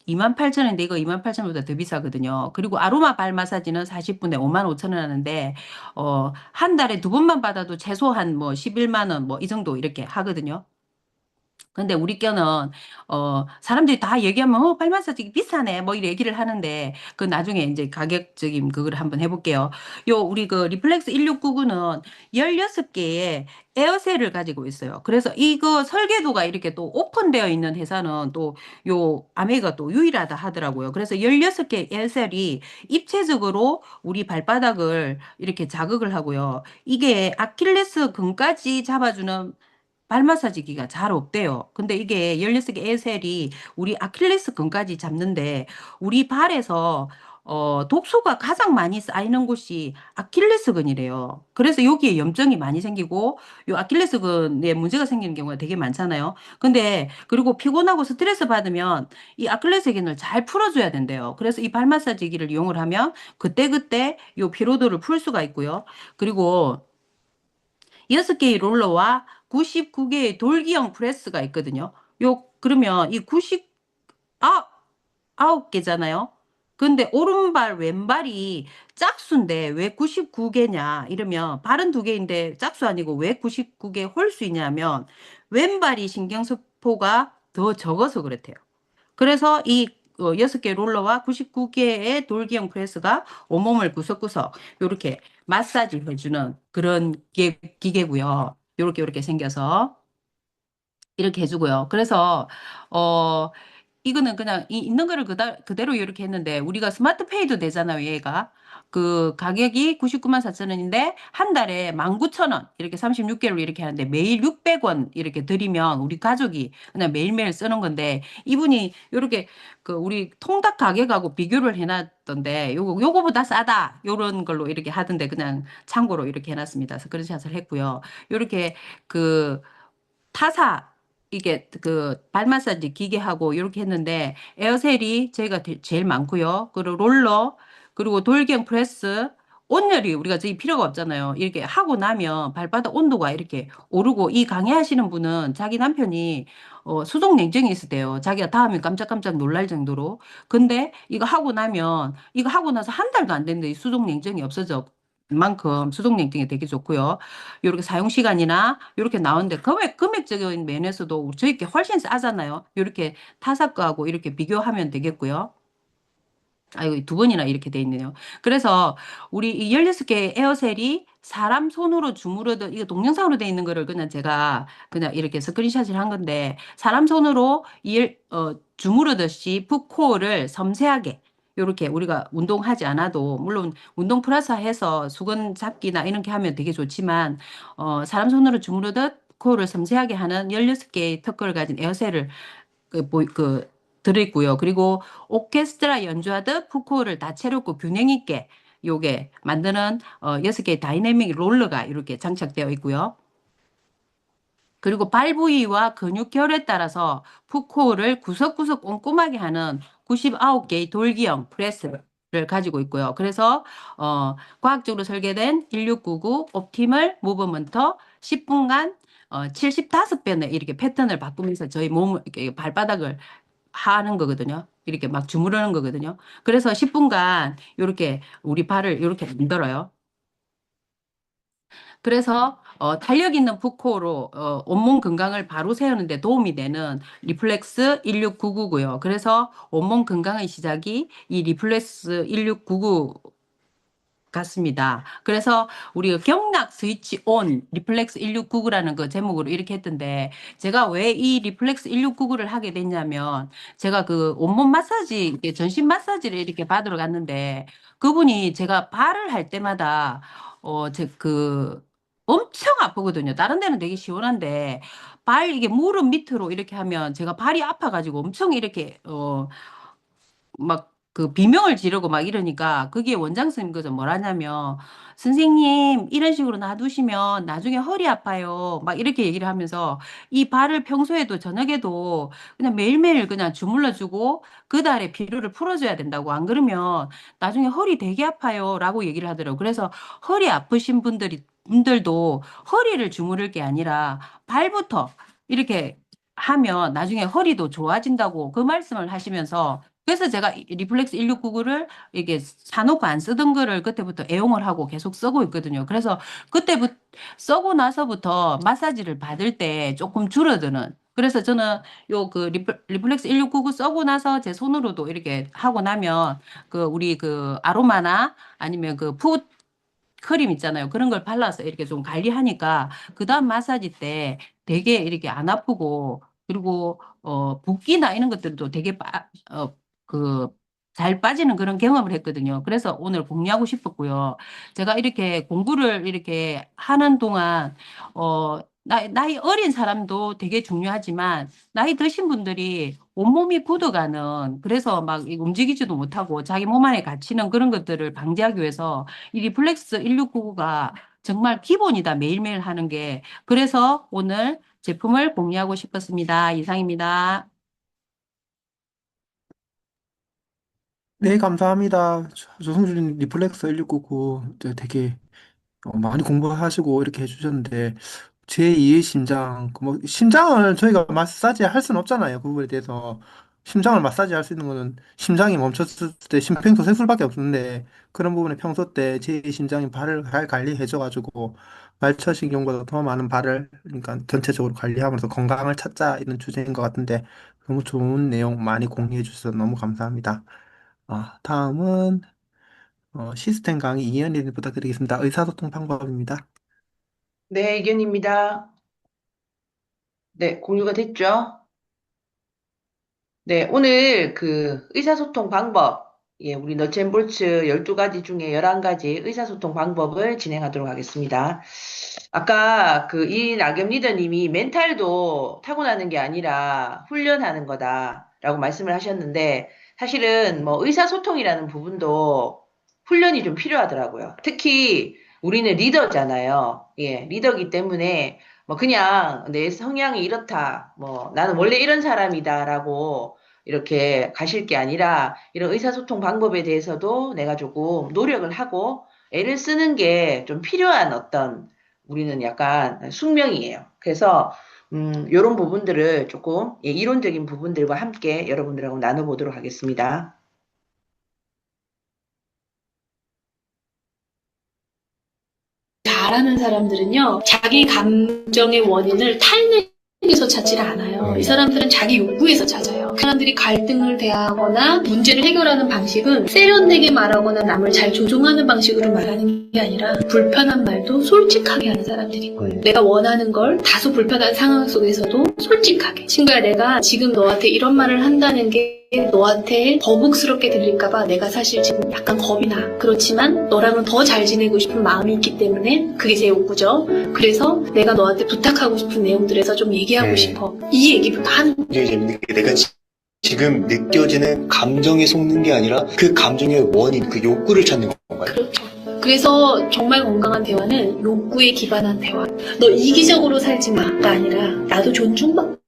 28,000원인데 이거 28,000원보다 더 비싸거든요. 그리고 아로마 발 마사지는 40분에 55,000원 하는데 한 달에 두 번만 받아도 최소한 뭐 11만 원 뭐 이 정도 이렇게 하거든요. 근데 우리 껴는 사람들이 다 얘기하면 발 마사지 비싸네 뭐 이런 얘기를 하는데 그 나중에 이제 가격적인 그걸 한번 해볼게요. 요 우리 그 리플렉스 1699는 16개의 에어셀을 가지고 있어요. 그래서 이거 설계도가 이렇게 또 오픈되어 있는 회사는 또 요 아메가 또 유일하다 하더라고요. 그래서 16개 에어셀이 입체적으로 우리 발바닥을 이렇게 자극을 하고요. 이게 아킬레스 근까지 잡아주는 발 마사지기가 잘 없대요. 근데 이게 16개 에셀이 우리 아킬레스건까지 잡는데 우리 발에서 독소가 가장 많이 쌓이는 곳이 아킬레스건이래요. 그래서 여기에 염증이 많이 생기고 요 아킬레스건에 문제가 생기는 경우가 되게 많잖아요. 근데 그리고 피곤하고 스트레스 받으면 이 아킬레스건을 잘 풀어줘야 된대요. 그래서 이 발 마사지기를 이용을 하면 그때그때 요 피로도를 풀 수가 있고요. 그리고 6개의 롤러와 99개의 돌기형 프레스가 있거든요. 그러면 이 99개잖아요. 근데 오른발, 왼발이 짝수인데 왜 99개냐? 이러면 발은 두 개인데 짝수 아니고 왜 99개 홀수 있냐면 왼발이 신경세포가 더 적어서 그렇대요. 그래서 이 6개 롤러와 99개의 돌기형 프레스가 온몸을 구석구석 이렇게 마사지 해주는 그런 기계고요. 요렇게 생겨서 이렇게 해주고요. 그래서 어 이거는 그냥 있는 거를 그대로 이렇게 했는데 우리가 스마트페이도 되잖아요, 얘가. 그 가격이 99만 4천 원인데 한 달에 19,000원 이렇게 36개월 이렇게 하는데 매일 600원 이렇게 드리면 우리 가족이 그냥 매일매일 쓰는 건데 이분이 이렇게 그 우리 통닭 가격하고 비교를 해놨던데 요거보다 싸다 요런 걸로 이렇게 하던데 그냥 참고로 이렇게 해놨습니다. 그래서 그런 샷을 했고요. 요렇게 그 타사 이게 그 발 마사지 기계하고 이렇게 했는데 에어셀이 저희가 제일 많고요. 그리고 롤러 그리고 돌경 프레스 온열이 우리가 저희 필요가 없잖아요. 이렇게 하고 나면 발바닥 온도가 이렇게 오르고 이 강의하시는 분은 자기 남편이 수족 냉증이 있었대요. 자기가 다음에 깜짝깜짝 놀랄 정도로. 근데 이거 하고 나서 한 달도 안 됐는데 이 수족 냉증이 없어져. 만큼 수족 냉증이 되게 좋고요. 이렇게 사용 시간이나 이렇게 나오는데 금액적인 면에서도 저희께 훨씬 싸잖아요. 이렇게 타사 거하고 이렇게 비교하면 되겠고요. 아이고, 두 번이나 이렇게 돼 있네요. 그래서 우리 이 16개 에어셀이 사람 손으로 주무르듯, 이거 동영상으로 돼 있는 거를 그냥 제가 그냥 이렇게 스크린샷을 한 건데, 사람 손으로 주무르듯이 푸코를 섬세하게, 이렇게 우리가 운동하지 않아도, 물론 운동 플러스 해서 수건 잡기나 이렇게 하면 되게 좋지만, 사람 손으로 주무르듯 코어를 섬세하게 하는 16개의 특허를 가진 에어셀을 들어있고요. 그리고 오케스트라 연주하듯 푸코를 다채롭고 균형 있게 요게 만드는 6개의 다이내믹 롤러가 이렇게 장착되어 있고요. 그리고 발 부위와 근육 결에 따라서 푸코를 구석구석 꼼꼼하게 하는 99개의 돌기형 프레스를 가지고 있고요. 그래서 과학적으로 설계된 1699 옵티멀 무브먼터 10분간 75번의 이렇게 패턴을 바꾸면서 저희 몸을 이렇게 발바닥을 하는 거거든요. 이렇게 막 주무르는 거거든요. 그래서 10분간 이렇게 우리 발을 이렇게 만들어요. 그래서 탄력 있는 푸코로 온몸 건강을 바로 세우는 데 도움이 되는 리플렉스 1699고요. 그래서 온몸 건강의 시작이 이 리플렉스 1699 같습니다. 그래서 우리 경락 스위치 온 리플렉스 1699라는 그 제목으로 이렇게 했던데 제가 왜 이 리플렉스 1699를 하게 됐냐면 제가 그 온몸 마사지, 이렇게 전신 마사지를 이렇게 받으러 갔는데 그분이 제가 발을 할 때마다 제 그 엄청 아프거든요. 다른 데는 되게 시원한데 발 이게 무릎 밑으로 이렇게 하면 제가 발이 아파가지고 엄청 이렇게 막 그 비명을 지르고 막 이러니까 그게 원장 선생님 그저 뭐라냐면 선생님 이런 식으로 놔두시면 나중에 허리 아파요 막 이렇게 얘기를 하면서 이 발을 평소에도 저녁에도 그냥 매일매일 그냥 주물러 주고 그 달에 피로를 풀어줘야 된다고 안 그러면 나중에 허리 되게 아파요 라고 얘기를 하더라고요. 그래서 허리 아프신 분들도 허리를 주무를 게 아니라 발부터 이렇게 하면 나중에 허리도 좋아진다고 그 말씀을 하시면서 그래서 제가 이 리플렉스 1699를 이게 사놓고 안 쓰던 거를 그때부터 애용을 하고 계속 쓰고 있거든요. 그래서 그때부터 쓰고 나서부터 마사지를 받을 때 조금 줄어드는. 그래서 저는 요 그 리플렉스 1699 쓰고 나서 제 손으로도 이렇게 하고 나면 그 우리 그 아로마나 아니면 그 크림 있잖아요. 그런 걸 발라서 이렇게 좀 관리하니까 그다음 마사지 때 되게 이렇게 안 아프고 그리고 붓기나 이런 것들도 되게 그 잘 빠지는 그런 경험을 했거든요. 그래서 오늘 공유하고 싶었고요. 제가 이렇게 공부를 이렇게 하는 동안 나이 어린 사람도 되게 중요하지만 나이 드신 분들이 온몸이 굳어가는 그래서 막 움직이지도 못하고 자기 몸 안에 갇히는 그런 것들을 방지하기 위해서 이 리플렉스 1699가 정말 기본이다, 매일매일 하는 게. 그래서 오늘 제품을 공유하고 싶었습니다. 이상입니다. 네, 감사합니다. 조성준 리플렉서 1699 되게 많이 공부하시고 이렇게 해주셨는데 제2의 심장, 그뭐 심장을 저희가 마사지 할 수는 없잖아요. 그 부분에 대해서 심장을 마사지 할 수 있는 거는 심장이 멈췄을 때 심폐소생술밖에 없는데 그런 부분에 평소 때 제2의 심장이 발을 잘 관리해줘가지고 말초신경보다 더 많은 발을 그러니까 전체적으로 관리하면서 건강을 찾자 이런 주제인 것 같은데 너무 좋은 내용 많이 공유해 주셔서 너무 감사합니다. 다음은 시스템 강의 이현일 부탁드리겠습니다. 의사소통 방법입니다. 네, 이견입니다. 네, 공유가 됐죠? 네, 오늘 그 의사소통 방법, 예, 우리 너젬볼츠 12가지 중에 11가지 의사소통 방법을 진행하도록 하겠습니다. 아까 그 이낙엽 리더님이 멘탈도 타고나는 게 아니라 훈련하는 거다라고 말씀을 하셨는데 사실은 뭐 의사소통이라는 부분도 훈련이 좀 필요하더라고요. 특히 우리는 리더잖아요. 예, 리더기 때문에 뭐 그냥 내 성향이 이렇다, 뭐 나는 원래 이런 사람이다라고 이렇게 가실 게 아니라 이런 의사소통 방법에 대해서도 내가 조금 노력을 하고 애를 쓰는 게 좀 필요한 어떤 우리는 약간 숙명이에요. 그래서 이런 부분들을 조금 예, 이론적인 부분들과 함께 여러분들하고 나눠보도록 하겠습니다. 잘하는 사람들은요, 자기 감정의 원인을 타인에게서 찾지를 않아요. 이 사람들은 자기 욕구에서 찾아요. 그 사람들이 갈등을 대하거나 문제를 해결하는 방식은 세련되게 말하거나 남을 잘 조종하는 방식으로 말하는 게 아니라 불편한 말도 솔직하게 하는 사람들인 거예요. 내가 원하는 걸 다소 불편한 상황 속에서도 솔직하게. 친구야, 내가 지금 너한테 이런 말을 한다는 게 너한테 거북스럽게 들릴까봐 내가 사실 지금 약간 겁이 나. 그렇지만 너랑은 더 잘 지내고 싶은 마음이 있기 때문에 그게 제 욕구죠. 그래서 내가 너한테 부탁하고 싶은 내용들에서 좀 얘기하고 싶어. 이 얘기부터 하는 거예요. 굉장히 재밌는 게 내가 지금 느껴지는 감정에 속는 게 아니라 그 감정의 원인, 그 욕구를 찾는 건가요? 그렇죠. 그래서 정말 건강한 대화는 욕구에 기반한 대화. 너 이기적으로 살지 마가 아니라 나도 존중받고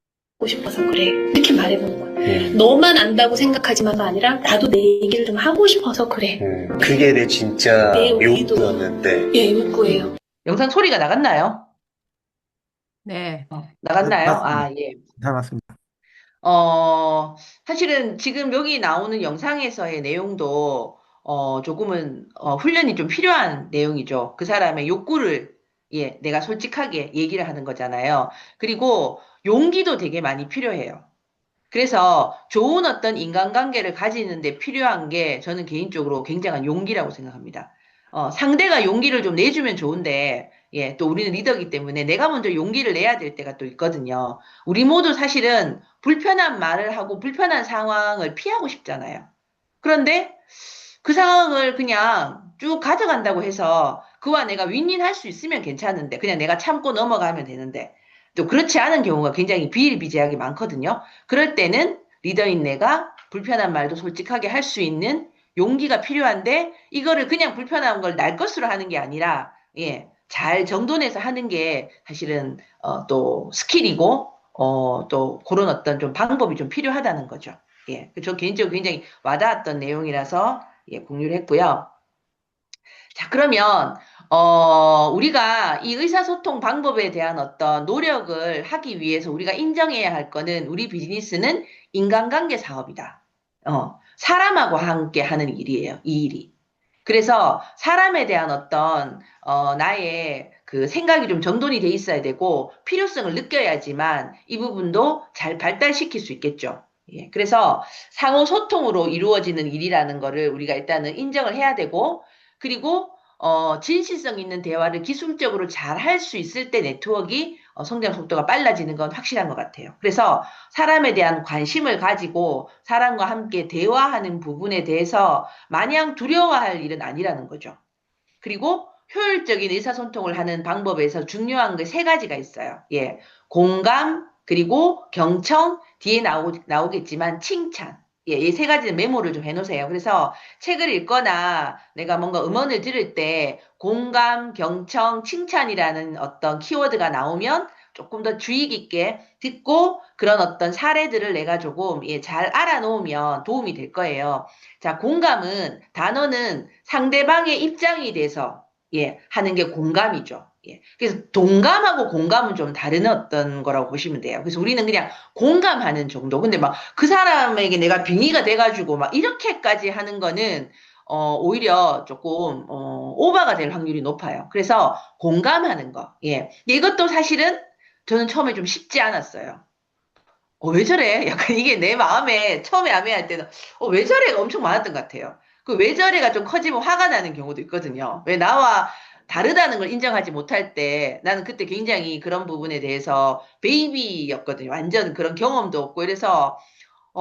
싶어서 그래. 이렇게 말해보는 거야. 너만 안다고 생각하지만가 아니라 나도 내 얘기를 좀 하고 싶어서 그래. 그게 내 진짜 내 의도. 욕구였는데. 예, 욕구예요. 영상 소리가 나갔나요? 네. 나갔나요? 맞습니다. 아, 예. 잘 맞습니다. 사실은 지금 여기 나오는 영상에서의 내용도, 조금은, 훈련이 좀 필요한 내용이죠. 그 사람의 욕구를, 예, 내가 솔직하게 얘기를 하는 거잖아요. 그리고 용기도 되게 많이 필요해요. 그래서 좋은 어떤 인간관계를 가지는데 필요한 게 저는 개인적으로 굉장한 용기라고 생각합니다. 상대가 용기를 좀 내주면 좋은데, 예, 또 우리는 리더이기 때문에 내가 먼저 용기를 내야 될 때가 또 있거든요. 우리 모두 사실은 불편한 말을 하고 불편한 상황을 피하고 싶잖아요. 그런데 그 상황을 그냥 쭉 가져간다고 해서 그와 내가 윈윈할 수 있으면 괜찮은데 그냥 내가 참고 넘어가면 되는데 또 그렇지 않은 경우가 굉장히 비일비재하게 많거든요. 그럴 때는 리더인 내가 불편한 말도 솔직하게 할 수 있는 용기가 필요한데 이거를 그냥 불편한 걸 날 것으로 하는 게 아니라 예, 잘 정돈해서 하는 게 사실은 또 스킬이고 또 그런 어떤 좀 방법이 좀 필요하다는 거죠. 예, 저 개인적으로 굉장히 와닿았던 내용이라서 예, 공유를 했고요. 자, 그러면 우리가 이 의사소통 방법에 대한 어떤 노력을 하기 위해서 우리가 인정해야 할 거는 우리 비즈니스는 인간관계 사업이다. 사람하고 함께 하는 일이에요, 이 일이. 그래서 사람에 대한 어떤 나의 그 생각이 좀 정돈이 돼 있어야 되고 필요성을 느껴야지만 이 부분도 잘 발달시킬 수 있겠죠. 예, 그래서 상호 소통으로 이루어지는 일이라는 거를 우리가 일단은 인정을 해야 되고 그리고 진실성 있는 대화를 기술적으로 잘 할 수 있을 때 네트워크가 성장 속도가 빨라지는 건 확실한 것 같아요. 그래서 사람에 대한 관심을 가지고 사람과 함께 대화하는 부분에 대해서 마냥 두려워할 일은 아니라는 거죠. 그리고 효율적인 의사소통을 하는 방법에서 중요한 게 세 가지가 있어요. 예, 공감, 그리고 경청, 뒤에 나오겠지만 칭찬. 예, 이 세 가지는 메모를 좀 해놓으세요. 그래서 책을 읽거나 내가 뭔가 음원을 들을 때 공감, 경청, 칭찬이라는 어떤 키워드가 나오면 조금 더 주의 깊게 듣고 그런 어떤 사례들을 내가 조금 예, 잘 알아놓으면 도움이 될 거예요. 자, 공감은 단어는 상대방의 입장이 돼서 예, 하는 게 공감이죠. 예. 그래서 동감하고 공감은 좀 다른 어떤 거라고 보시면 돼요. 그래서 우리는 그냥 공감하는 정도. 근데 막 그 사람에게 내가 빙의가 돼가지고 막 이렇게까지 하는 거는 오히려 조금 오버가 될 확률이 높아요. 그래서 공감하는 거. 예. 이것도 사실은 저는 처음에 좀 쉽지 않았어요. 왜 저래? 약간 이게 내 마음에 처음에 애매할 때는 왜 저래가 엄청 많았던 것 같아요. 그 왜 저래가 좀 커지면 화가 나는 경우도 있거든요. 왜 나와 다르다는 걸 인정하지 못할 때 나는 그때 굉장히 그런 부분에 대해서 베이비였거든요. 완전 그런 경험도 없고 이래서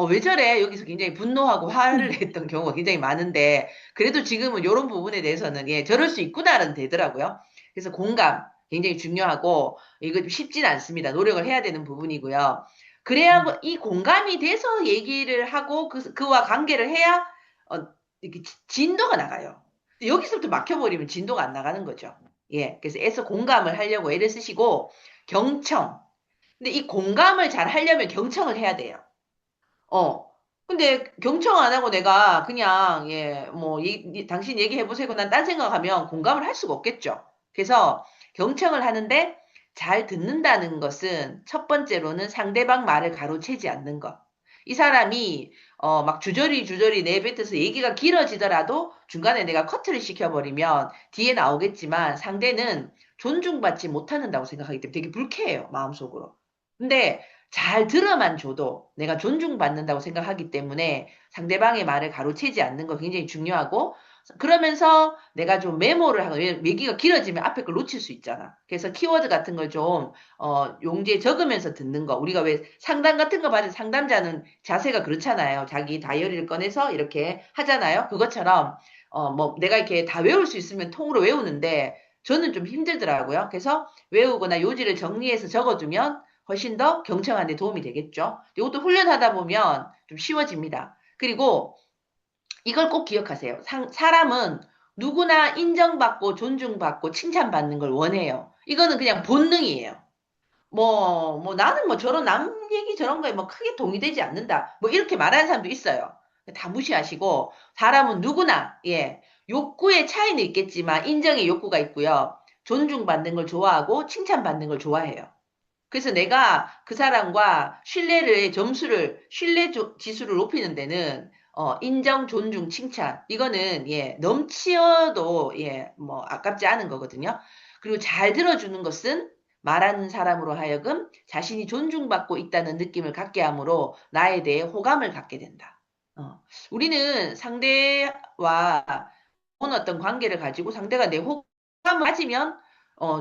왜 저래? 여기서 굉장히 분노하고 화를 냈던 경우가 굉장히 많은데 그래도 지금은 이런 부분에 대해서는 예, 저럴 수 있구나는 되더라고요. 그래서 공감 굉장히 중요하고 이거 좀 쉽진 않습니다. 노력을 해야 되는 부분이고요. 그래야 이 공감이 돼서 얘기를 하고 그와 관계를 해야 이렇게 진도가 나가요. 여기서부터 막혀버리면 진도가 안 나가는 거죠. 예, 그래서 애써 공감을 하려고 애를 쓰시고 경청. 근데 이 공감을 잘 하려면 경청을 해야 돼요. 근데 경청 안 하고 내가 그냥 예, 뭐 당신 얘기해 보세요. 난 딴 생각하면 공감을 할 수가 없겠죠. 그래서 경청을 하는데 잘 듣는다는 것은 첫 번째로는 상대방 말을 가로채지 않는 것. 이 사람이 막 주저리 내뱉어서 얘기가 길어지더라도 중간에 내가 커트를 시켜버리면 뒤에 나오겠지만 상대는 존중받지 못한다고 생각하기 때문에 되게 불쾌해요, 마음속으로. 근데 잘 들어만 줘도 내가 존중받는다고 생각하기 때문에 상대방의 말을 가로채지 않는 거 굉장히 중요하고 그러면서 내가 좀 메모를 하고 얘기가 길어지면 앞에 걸 놓칠 수 있잖아. 그래서 키워드 같은 걸 좀 용지에 적으면서 듣는 거. 우리가 왜 상담 같은 거 받을 상담자는 자세가 그렇잖아요. 자기 다이어리를 꺼내서 이렇게 하잖아요. 그것처럼 뭐 내가 이렇게 다 외울 수 있으면 통으로 외우는데 저는 좀 힘들더라고요. 그래서 외우거나 요지를 정리해서 적어두면 훨씬 더 경청하는 데 도움이 되겠죠. 이것도 훈련하다 보면 좀 쉬워집니다. 그리고 이걸 꼭 기억하세요. 사람은 누구나 인정받고 존중받고 칭찬받는 걸 원해요. 이거는 그냥 본능이에요. 나는 뭐 저런 남 얘기 저런 거에 뭐 크게 동의되지 않는다. 뭐 이렇게 말하는 사람도 있어요. 다 무시하시고 사람은 누구나 예, 욕구의 차이는 있겠지만 인정의 욕구가 있고요. 존중받는 걸 좋아하고 칭찬받는 걸 좋아해요. 그래서 내가 그 사람과 신뢰 지수를 높이는 데는, 인정, 존중, 칭찬. 이거는, 예, 넘치어도, 예, 뭐, 아깝지 않은 거거든요. 그리고 잘 들어주는 것은 말하는 사람으로 하여금 자신이 존중받고 있다는 느낌을 갖게 하므로 나에 대해 호감을 갖게 된다. 우리는 상대와 어떤 관계를 가지고 상대가 내 호감을 가지면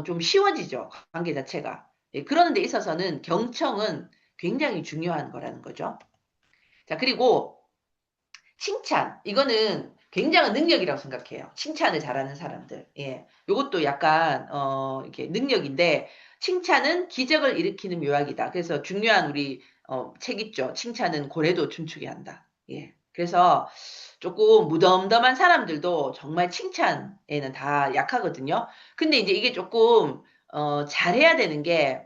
좀 쉬워지죠. 관계 자체가. 예, 그러는 데 있어서는 경청은 굉장히 중요한 거라는 거죠. 자, 그리고 칭찬. 이거는 굉장한 능력이라고 생각해요. 칭찬을 잘하는 사람들. 예. 요것도 약간, 이렇게 능력인데, 칭찬은 기적을 일으키는 묘약이다. 그래서 중요한 우리, 책 있죠. 칭찬은 고래도 춤추게 한다. 예. 그래서 조금 무덤덤한 사람들도 정말 칭찬에는 다 약하거든요. 근데 이제 이게 조금, 잘해야 되는 게,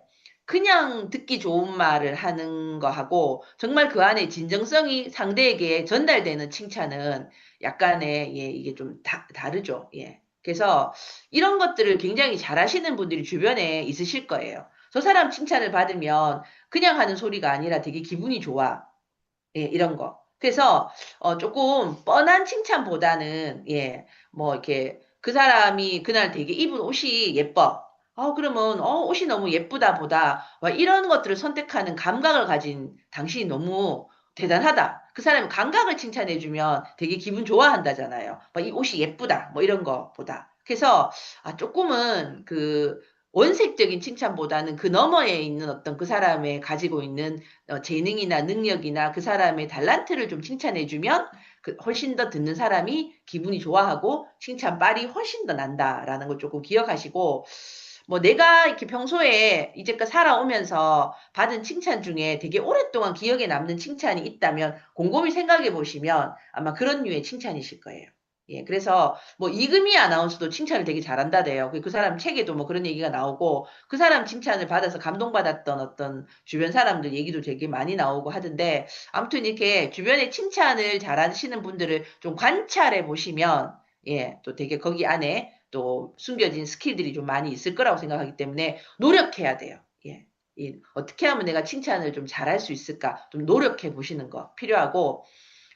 그냥 듣기 좋은 말을 하는 거하고 정말 그 안에 진정성이 상대에게 전달되는 칭찬은 약간의 예, 이게 좀 다르죠. 예. 그래서 이런 것들을 굉장히 잘하시는 분들이 주변에 있으실 거예요. 저 사람 칭찬을 받으면 그냥 하는 소리가 아니라 되게 기분이 좋아. 예, 이런 거. 그래서 조금 뻔한 칭찬보다는 예, 뭐 이렇게 그 사람이 그날 되게 입은 옷이 예뻐. 그러면 옷이 너무 예쁘다 보다 와, 이런 것들을 선택하는 감각을 가진 당신이 너무 대단하다. 그 사람이 감각을 칭찬해주면 되게 기분 좋아한다잖아요. 막 이 옷이 예쁘다. 뭐 이런 거보다. 그래서 조금은 그 원색적인 칭찬보다는 그 너머에 있는 어떤 그 사람의 가지고 있는 재능이나 능력이나 그 사람의 달란트를 좀 칭찬해주면 훨씬 더 듣는 사람이 기분이 좋아하고 칭찬빨이 훨씬 더 난다라는 걸 조금 기억하시고 뭐 내가 이렇게 평소에 이제껏 살아오면서 받은 칭찬 중에 되게 오랫동안 기억에 남는 칭찬이 있다면 곰곰이 생각해 보시면 아마 그런 류의 칭찬이실 거예요. 예, 그래서 뭐 이금희 아나운서도 칭찬을 되게 잘한다대요. 그 사람 책에도 뭐 그런 얘기가 나오고 그 사람 칭찬을 받아서 감동받았던 어떤 주변 사람들 얘기도 되게 많이 나오고 하던데 아무튼 이렇게 주변에 칭찬을 잘하시는 분들을 좀 관찰해 보시면 예, 또 되게 거기 안에 또 숨겨진 스킬들이 좀 많이 있을 거라고 생각하기 때문에 노력해야 돼요. 예. 어떻게 하면 내가 칭찬을 좀 잘할 수 있을까? 좀 노력해 보시는 거 필요하고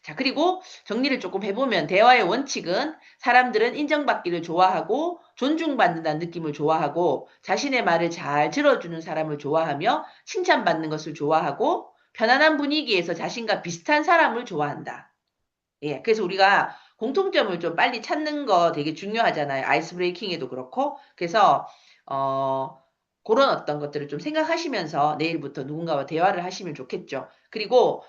자, 그리고 정리를 조금 해보면 대화의 원칙은 사람들은 인정받기를 좋아하고 존중받는다는 느낌을 좋아하고 자신의 말을 잘 들어주는 사람을 좋아하며 칭찬받는 것을 좋아하고 편안한 분위기에서 자신과 비슷한 사람을 좋아한다. 예, 그래서 우리가 공통점을 좀 빨리 찾는 거 되게 중요하잖아요. 아이스 브레이킹에도 그렇고. 그래서, 그런 어떤 것들을 좀 생각하시면서 내일부터 누군가와 대화를 하시면 좋겠죠. 그리고,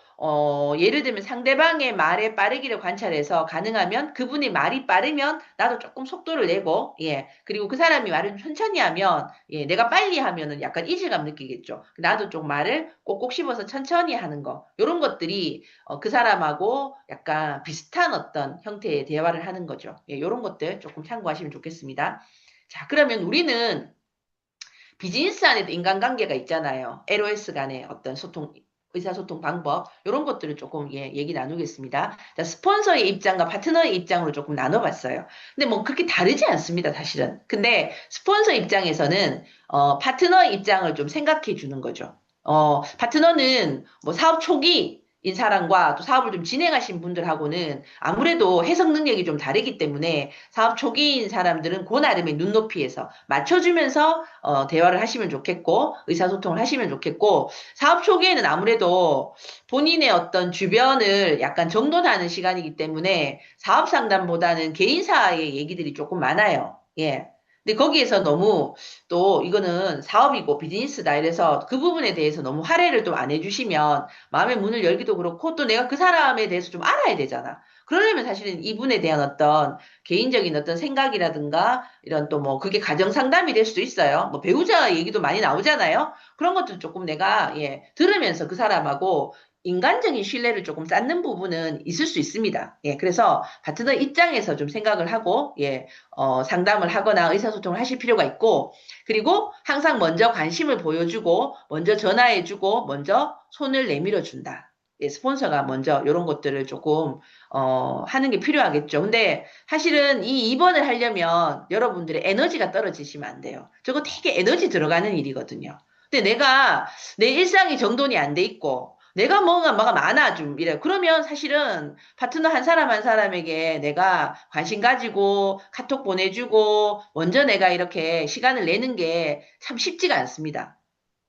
예를 들면 상대방의 말의 빠르기를 관찰해서 가능하면 그분이 말이 빠르면 나도 조금 속도를 내고, 예. 그리고 그 사람이 말을 좀 천천히 하면, 예, 내가 빨리 하면은 약간 이질감 느끼겠죠. 나도 좀 말을 꼭꼭 씹어서 천천히 하는 거. 요런 것들이 그 사람하고 약간 비슷한 어떤 형태의 대화를 하는 거죠. 예, 이런 것들 조금 참고하시면 좋겠습니다. 자, 그러면 우리는 비즈니스 안에도 인간관계가 있잖아요. LOS 간의 어떤 소통, 의사소통 방법, 이런 것들을 조금 예, 얘기 나누겠습니다. 자, 스폰서의 입장과 파트너의 입장으로 조금 나눠봤어요. 근데 뭐 그렇게 다르지 않습니다, 사실은. 근데 스폰서 입장에서는, 파트너의 입장을 좀 생각해 주는 거죠. 파트너는 뭐 사업 초기인 사람과 또 사업을 좀 진행하신 분들하고는 아무래도 해석 능력이 좀 다르기 때문에 사업 초기인 사람들은 그 나름의 눈높이에서 맞춰주면서 대화를 하시면 좋겠고 의사소통을 하시면 좋겠고 사업 초기에는 아무래도 본인의 어떤 주변을 약간 정돈하는 시간이기 때문에 사업 상담보다는 개인사의 얘기들이 조금 많아요. 예. 근데 거기에서 너무 또 이거는 사업이고 비즈니스다 이래서 그 부분에 대해서 너무 할애를 좀 안 해주시면 마음의 문을 열기도 그렇고 또 내가 그 사람에 대해서 좀 알아야 되잖아. 그러려면 사실은 이분에 대한 어떤 개인적인 어떤 생각이라든가 이런 또 뭐 그게 가정 상담이 될 수도 있어요. 뭐 배우자 얘기도 많이 나오잖아요. 그런 것도 조금 내가 예 들으면서 그 사람하고 인간적인 신뢰를 조금 쌓는 부분은 있을 수 있습니다. 예, 그래서 파트너 입장에서 좀 생각을 하고, 예, 상담을 하거나 의사소통을 하실 필요가 있고, 그리고 항상 먼저 관심을 보여주고, 먼저 전화해주고, 먼저 손을 내밀어 준다. 예, 스폰서가 먼저 이런 것들을 조금, 하는 게 필요하겠죠. 근데 사실은 이 입원을 하려면 여러분들의 에너지가 떨어지시면 안 돼요. 저거 되게 에너지 들어가는 일이거든요. 근데 내가 내 일상이 정돈이 안 돼 있고, 내가 뭐가 많아, 좀, 이래. 그러면 사실은 파트너 한 사람 한 사람에게 내가 관심 가지고 카톡 보내주고 먼저 내가 이렇게 시간을 내는 게 참 쉽지가 않습니다.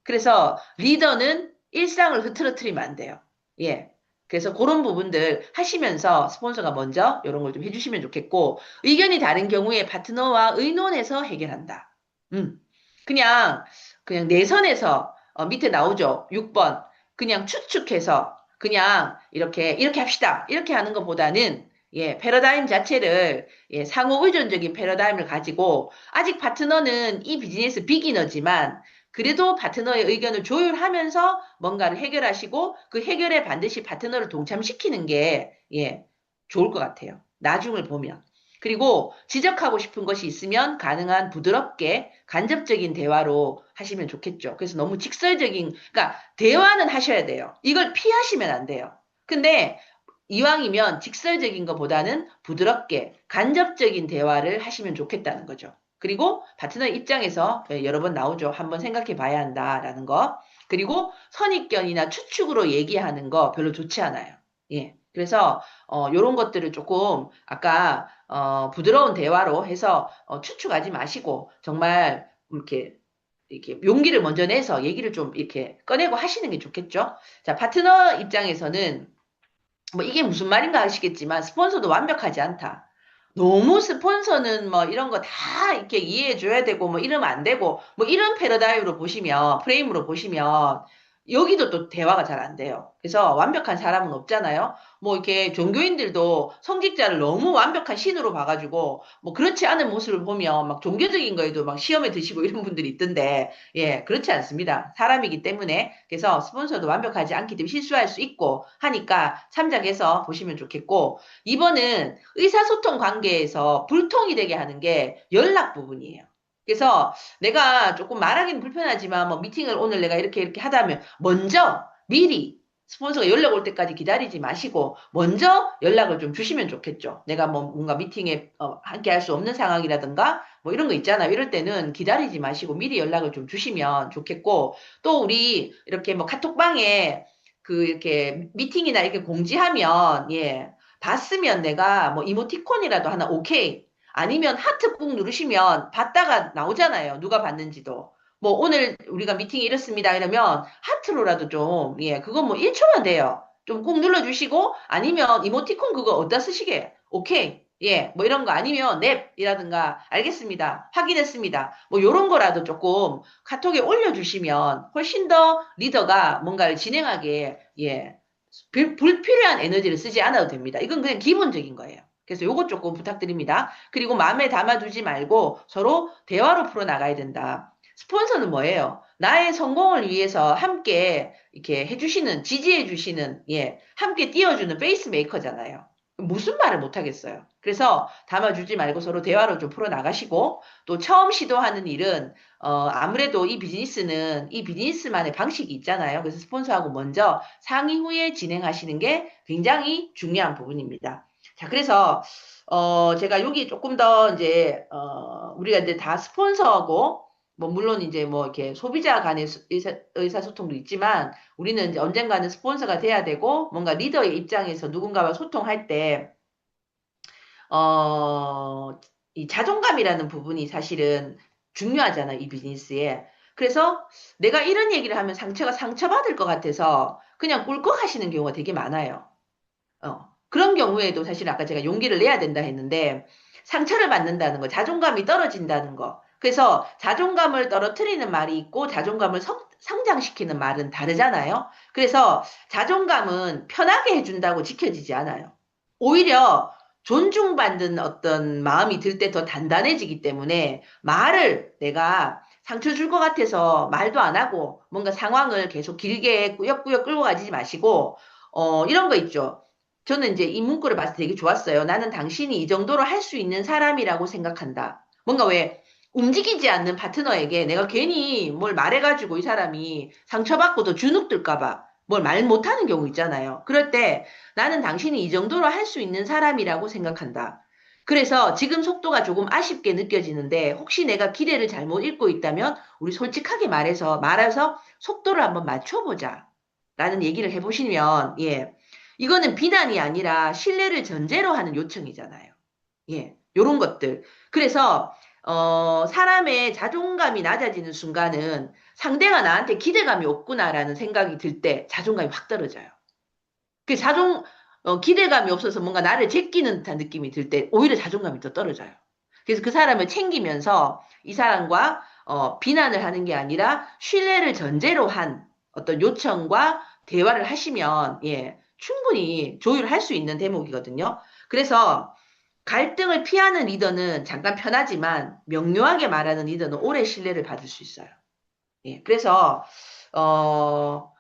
그래서 리더는 일상을 흐트러뜨리면 안 돼요. 예. 그래서 그런 부분들 하시면서 스폰서가 먼저 이런 걸 좀 해주시면 좋겠고, 의견이 다른 경우에 파트너와 의논해서 해결한다. 음. 그냥, 그냥 내선에서, 밑에 나오죠. 6번. 그냥 추측해서, 그냥 이렇게 합시다. 이렇게 하는 것보다는, 예, 패러다임 자체를, 예, 상호 의존적인 패러다임을 가지고, 아직 파트너는 이 비즈니스 비기너지만, 그래도 파트너의 의견을 조율하면서 뭔가를 해결하시고 그 해결에 반드시 파트너를 동참시키는 게, 예, 좋을 것 같아요. 나중을 보면. 그리고 지적하고 싶은 것이 있으면 가능한 부드럽게 간접적인 대화로 하시면 좋겠죠. 그래서 너무 직설적인, 그러니까 대화는 하셔야 돼요. 이걸 피하시면 안 돼요. 근데 이왕이면 직설적인 것보다는 부드럽게 간접적인 대화를 하시면 좋겠다는 거죠. 그리고 파트너 입장에서 여러 번 나오죠. 한번 생각해 봐야 한다라는 거. 그리고 선입견이나 추측으로 얘기하는 거 별로 좋지 않아요. 예. 그래서 요런 것들을 조금 아까 부드러운 대화로 해서 추측하지 마시고 정말 이렇게 용기를 먼저 내서 얘기를 좀 이렇게 꺼내고 하시는 게 좋겠죠. 자, 파트너 입장에서는 뭐 이게 무슨 말인가 하시겠지만 스폰서도 완벽하지 않다. 너무 스폰서는 뭐 이런 거 다 이렇게 이해해 줘야 되고 뭐 이러면 안 되고 뭐 이런 패러다임으로 보시면 프레임으로 보시면 여기도 또 대화가 잘 안 돼요. 그래서 완벽한 사람은 없잖아요. 뭐 이렇게 종교인들도 성직자를 너무 완벽한 신으로 봐가지고 뭐 그렇지 않은 모습을 보면 막 종교적인 거에도 막 시험에 드시고 이런 분들이 있던데 예, 그렇지 않습니다. 사람이기 때문에 그래서 스폰서도 완벽하지 않기 때문에 실수할 수 있고 하니까 참작해서 보시면 좋겠고 2번은 의사소통 관계에서 불통이 되게 하는 게 연락 부분이에요. 그래서 내가 조금 말하기는 불편하지만 뭐 미팅을 오늘 내가 이렇게 하다면 먼저 미리 스폰서가 연락 올 때까지 기다리지 마시고 먼저 연락을 좀 주시면 좋겠죠. 내가 뭐 뭔가 미팅에 함께 할 수 없는 상황이라든가 뭐 이런 거 있잖아요. 이럴 때는 기다리지 마시고 미리 연락을 좀 주시면 좋겠고 또 우리 이렇게 뭐 카톡방에 이렇게 미팅이나 이렇게 공지하면 예 봤으면 내가 뭐 이모티콘이라도 하나 오케이 아니면 하트 꾹 누르시면 봤다가 나오잖아요. 누가 봤는지도. 뭐 오늘 우리가 미팅이 이렇습니다. 이러면 하트로라도 좀, 예, 그건 뭐 1초만 돼요. 좀 꾹 눌러주시고 아니면 이모티콘 그거 어디다 쓰시게? 오케이. 예, 뭐 이런 거 아니면 넵이라든가 알겠습니다. 확인했습니다. 뭐 요런 거라도 조금 카톡에 올려주시면 훨씬 더 리더가 뭔가를 진행하게, 예, 불필요한 에너지를 쓰지 않아도 됩니다. 이건 그냥 기본적인 거예요. 그래서 요것 조금 부탁드립니다. 그리고 마음에 담아두지 말고 서로 대화로 풀어나가야 된다. 스폰서는 뭐예요? 나의 성공을 위해서 함께 이렇게 해주시는, 지지해주시는, 예, 함께 띄워주는 페이스메이커잖아요. 무슨 말을 못하겠어요. 그래서 담아주지 말고 서로 대화로 좀 풀어나가시고, 또 처음 시도하는 일은, 아무래도 이 비즈니스는 이 비즈니스만의 방식이 있잖아요. 그래서 스폰서하고 먼저 상의 후에 진행하시는 게 굉장히 중요한 부분입니다. 자, 그래서, 제가 여기 조금 더 이제, 우리가 이제 다 스폰서하고, 뭐, 물론 이제 뭐, 이렇게 소비자 간의 의사소통도 있지만, 우리는 이제 언젠가는 스폰서가 돼야 되고, 뭔가 리더의 입장에서 누군가와 소통할 때, 이 자존감이라는 부분이 사실은 중요하잖아요, 이 비즈니스에. 그래서 내가 이런 얘기를 하면 상처받을 것 같아서 그냥 꿀꺽 하시는 경우가 되게 많아요. 그런 경우에도 사실 아까 제가 용기를 내야 된다 했는데 상처를 받는다는 거, 자존감이 떨어진다는 거. 그래서 자존감을 떨어뜨리는 말이 있고 자존감을 성장시키는 말은 다르잖아요. 그래서 자존감은 편하게 해준다고 지켜지지 않아요. 오히려 존중받는 어떤 마음이 들 때 더 단단해지기 때문에 말을 내가 상처 줄 것 같아서 말도 안 하고 뭔가 상황을 계속 길게 꾸역꾸역 끌고 가지 마시고 이런 거 있죠. 저는 이제 이 문구를 봤을 때 되게 좋았어요. 나는 당신이 이 정도로 할 수 있는 사람이라고 생각한다. 뭔가 왜 움직이지 않는 파트너에게 내가 괜히 뭘 말해가지고 이 사람이 상처받고 더 주눅들까봐 뭘 말 못하는 경우 있잖아요. 그럴 때 나는 당신이 이 정도로 할 수 있는 사람이라고 생각한다. 그래서 지금 속도가 조금 아쉽게 느껴지는데 혹시 내가 기대를 잘못 읽고 있다면 우리 솔직하게 말해서 속도를 한번 맞춰보자. 라는 얘기를 해보시면 예. 이거는 비난이 아니라 신뢰를 전제로 하는 요청이잖아요. 예, 요런 것들. 그래서, 사람의 자존감이 낮아지는 순간은 상대가 나한테 기대감이 없구나라는 생각이 들 때 자존감이 확 떨어져요. 그 기대감이 없어서 뭔가 나를 제끼는 듯한 느낌이 들 때 오히려 자존감이 더 떨어져요. 그래서 그 사람을 챙기면서 이 사람과 비난을 하는 게 아니라 신뢰를 전제로 한 어떤 요청과 대화를 하시면 예, 충분히 조율할 수 있는 대목이거든요. 그래서 갈등을 피하는 리더는 잠깐 편하지만 명료하게 말하는 리더는 오래 신뢰를 받을 수 있어요. 예, 그래서 어,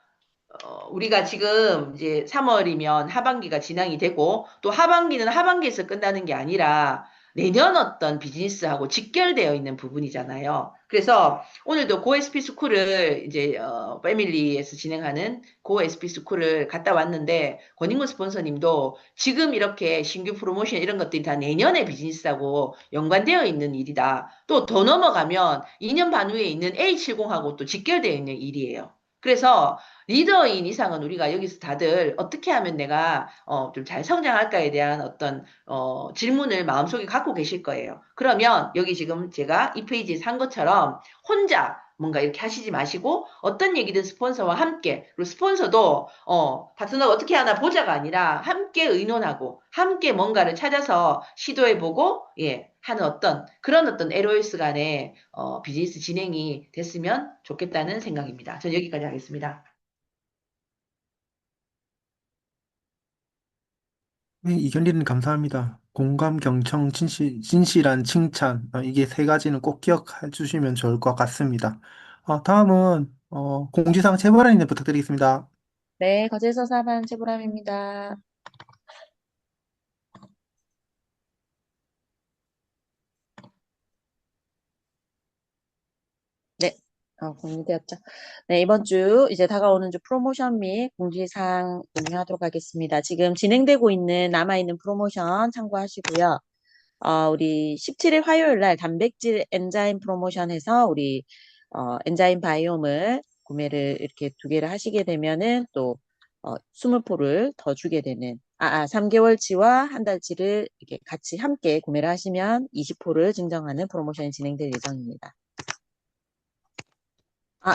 우리가 지금 이제 3월이면 하반기가 진행이 되고 또 하반기는 하반기에서 끝나는 게 아니라 내년 어떤 비즈니스하고 직결되어 있는 부분이잖아요. 그래서 오늘도 고 SP 스쿨을 이제 패밀리에서 진행하는 고 SP 스쿨을 갔다 왔는데 권인구 스폰서님도 지금 이렇게 신규 프로모션 이런 것들이 다 내년의 비즈니스하고 연관되어 있는 일이다. 또 더 넘어가면 2년 반 후에 있는 A70하고 또 직결되어 있는 일이에요. 그래서 리더인 이상은 우리가 여기서 다들 어떻게 하면 내가 좀 잘 성장할까에 대한 어떤 질문을 마음속에 갖고 계실 거예요. 그러면 여기 지금 제가 이 페이지에 산 것처럼 혼자 뭔가 이렇게 하시지 마시고 어떤 얘기든 스폰서와 함께 그리고 스폰서도 파트너가 어떻게 하나 보자가 아니라 함께 의논하고 함께 뭔가를 찾아서 시도해보고 예 하는 그런 어떤 LOS 간의 비즈니스 진행이 됐으면 좋겠다는 생각입니다. 전 여기까지 하겠습니다. 네, 이견리는 감사합니다. 공감, 경청, 진실한 칭찬. 이게 세 가지는 꼭 기억해 주시면 좋을 것 같습니다. 다음은, 공지사항 최보라님 부탁드리겠습니다. 네, 거제서 사반 최보람입니다. 네, 공유되었죠. 네, 이번 주 이제 다가오는 주 프로모션 및 공지사항 공유하도록 하겠습니다. 지금 진행되고 있는 남아있는 프로모션 참고하시고요. 우리 17일 화요일 날 단백질 엔자임 프로모션에서 우리 엔자임 바이옴을 구매를 이렇게 2개를 하시게 되면은 또 20포를 더 주게 되는 3개월치와 한 달치를 이렇게 같이 함께 구매를 하시면 20포를 증정하는 프로모션이 진행될 예정입니다.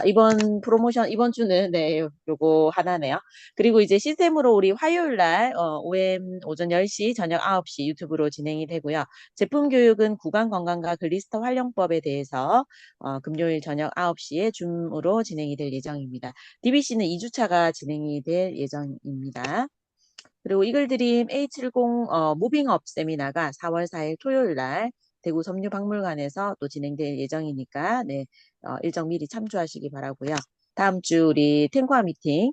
이번 프로모션, 이번 주는, 네, 요거 하나네요. 그리고 이제 시스템으로 우리 화요일 날, OM 오전 10시, 저녁 9시 유튜브로 진행이 되고요. 제품 교육은 구강 건강과 글리스터 활용법에 대해서, 금요일 저녁 9시에 줌으로 진행이 될 예정입니다. DBC는 2주차가 진행이 될 예정입니다. 그리고 이글드림 A70 무빙업 세미나가 4월 4일 토요일 날 대구 섬유박물관에서 또 진행될 예정이니까 네, 일정 미리 참조하시기 바라고요. 다음 주 우리 탱고아 미팅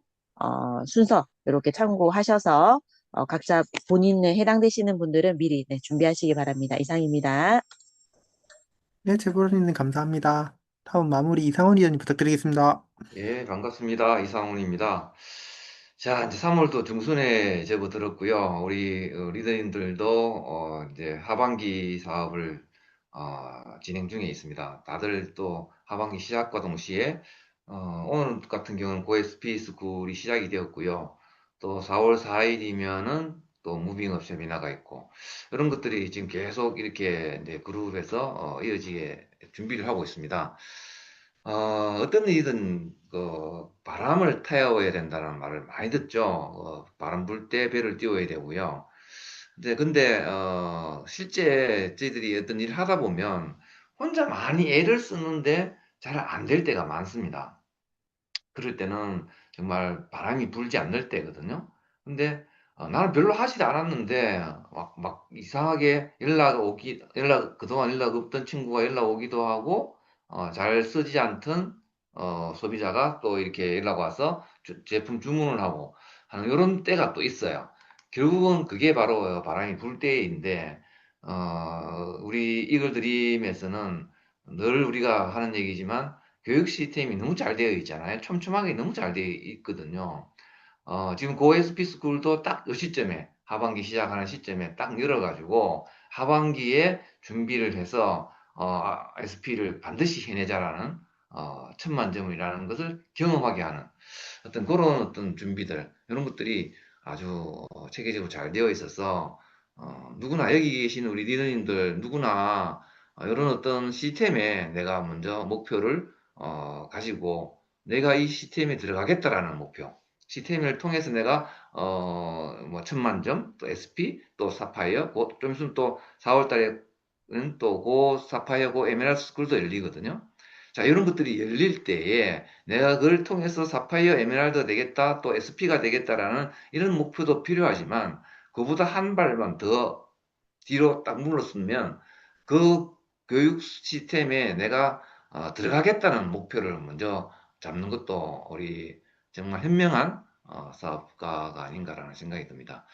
순서 이렇게 참고하셔서 각자 본인에 해당되시는 분들은 미리 네, 준비하시기 바랍니다. 이상입니다. 네, 최보라님 감사합니다. 다음 마무리 이상원 위원님 부탁드리겠습니다. 예, 반갑습니다. 이상훈입니다. 자, 이제 3월도 중순에 접어들었고요. 우리 리더님들도 이제 하반기 사업을 진행 중에 있습니다. 다들 또 하반기 시작과 동시에 오늘 같은 경우는 고SP 스쿨이 시작이 되었고요. 또 4월 4일이면은 또 무빙업 세미나가 있고 이런 것들이 지금 계속 이렇게 이제 그룹에서 이어지게 준비를 하고 있습니다. 어떤 일이든 바람을 타야 된다는 말을 많이 듣죠. 바람 불 때 배를 띄워야 되고요. 근데 실제 저희들이 어떤 일을 하다 보면 혼자 많이 애를 쓰는데 잘 안 될 때가 많습니다. 그럴 때는 정말 바람이 불지 않는 때거든요. 근데 나는 별로 하지도 않았는데 막 이상하게 그동안 연락 없던 친구가 연락 오기도 하고 잘 쓰지 않던 소비자가 또 이렇게 연락 와서 제품 주문을 하고 하는 이런 때가 또 있어요. 결국은 그게 바로 바람이 불 때인데 우리 이글드림에서는 늘 우리가 하는 얘기지만 교육 시스템이 너무 잘 되어 있잖아요. 촘촘하게 너무 잘 되어 있거든요. 지금 고SP 스쿨도 딱 이 시점에 하반기 시작하는 시점에 딱 열어가지고 하반기에 준비를 해서 SP를 반드시 해내자라는 천만점이라는 것을 경험하게 하는 그런 어떤 준비들 이런 것들이 아주 체계적으로 잘 되어 있어서 누구나 여기 계신 우리 리더님들 누구나 이런 어떤 시스템에 내가 먼저 목표를 가지고 내가 이 시스템에 들어가겠다라는 목표 시스템을 통해서 내가 뭐 10,000점, 또 SP, 또 사파이어, 좀 있으면 또 4월 달에는 또 고 사파이어, 고 에메랄드 스쿨도 열리거든요. 자, 이런 것들이 열릴 때에 내가 그걸 통해서 사파이어, 에메랄드가 되겠다, 또 SP가 되겠다라는 이런 목표도 필요하지만 그보다 한 발만 더 뒤로 딱 물러서면 그 교육 시스템에 내가 들어가겠다는 목표를 먼저 잡는 것도 우리 정말 현명한 사업가가 아닌가라는 생각이 듭니다.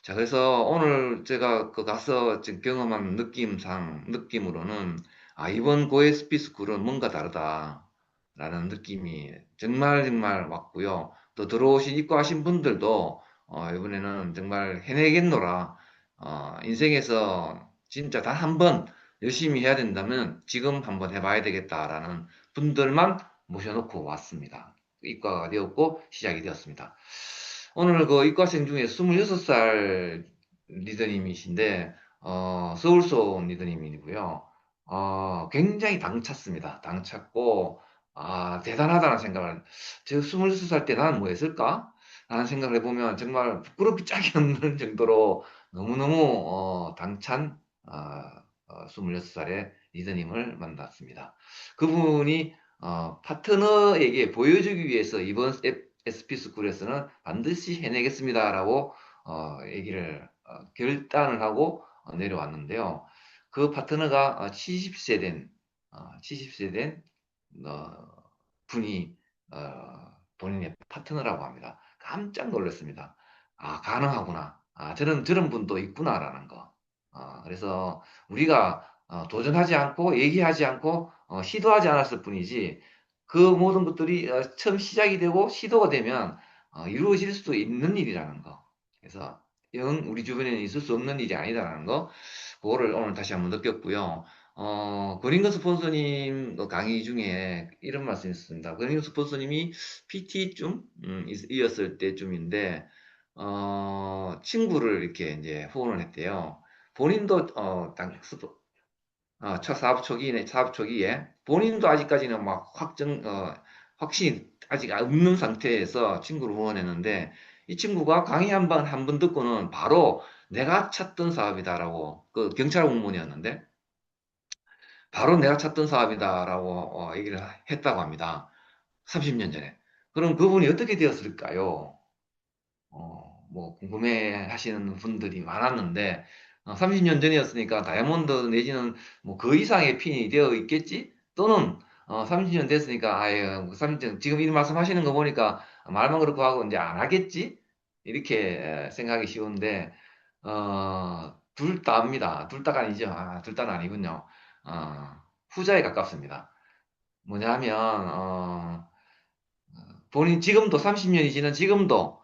자, 그래서 오늘 제가 그 가서 지금 경험한 느낌으로는 이번 고에스피 스쿨은 뭔가 다르다라는 느낌이 정말 정말 왔고요. 또 입고하신 분들도 이번에는 정말 해내겠노라. 인생에서 진짜 단 한 번 열심히 해야 된다면 지금 한번 해봐야 되겠다라는 분들만 모셔놓고 왔습니다. 입과가 되었고 시작이 되었습니다. 오늘 그 입과생 중에 26살 리더님이신데 서울서 리더님이고요. 굉장히 당찼습니다. 당찼고 대단하다는 생각을 제가 26살 때 나는 뭐 했을까? 라는 생각을 해보면 정말 부끄럽기 짝이 없는 정도로 너무너무 당찬 26살의 리더님을 만났습니다. 그분이 파트너에게 보여주기 위해서 이번 SP 스쿨에서는 반드시 해내겠습니다라고 결단을 하고 내려왔는데요. 그 파트너가 70세 된 분이 본인의 파트너라고 합니다. 깜짝 놀랐습니다. 가능하구나. 저런 분도 있구나라는 거. 그래서 우리가 도전하지 않고 얘기하지 않고 시도하지 않았을 뿐이지 그 모든 것들이 처음 시작이 되고 시도가 되면 이루어질 수도 있는 일이라는 거. 그래서 우리 주변에는 있을 수 없는 일이 아니다라는 거. 그거를 오늘 다시 한번 느꼈고요. 그린건 스폰서님 강의 중에 이런 말씀이 있었습니다. 그린건 스폰서님이 PT쯤 이었을 때쯤인데 친구를 이렇게 이제 후원을 했대요. 본인도 첫 사업 초기에 본인도 아직까지는 막 확신이 아직 없는 상태에서 친구를 후원했는데 이 친구가 강의 한 번 듣고는 바로 내가 찾던 사업이다라고 그 경찰 공무원이었는데 바로 내가 찾던 사업이다라고 얘기를 했다고 합니다. 30년 전에. 그럼 그분이 어떻게 되었을까요? 뭐 궁금해 하시는 분들이 많았는데 30년 전이었으니까 다이아몬드 내지는 뭐 그 이상의 핀이 되어 있겠지? 또는 30년 됐으니까 아유 30년 지금 이 말씀하시는 거 보니까 말만 그렇고 하고 이제 안 하겠지? 이렇게 생각이 쉬운데 둘 다입니다. 둘 다가 아니죠. 둘 다는 아니군요. 후자에 가깝습니다. 뭐냐면 본인 지금도 30년이 지난 지금도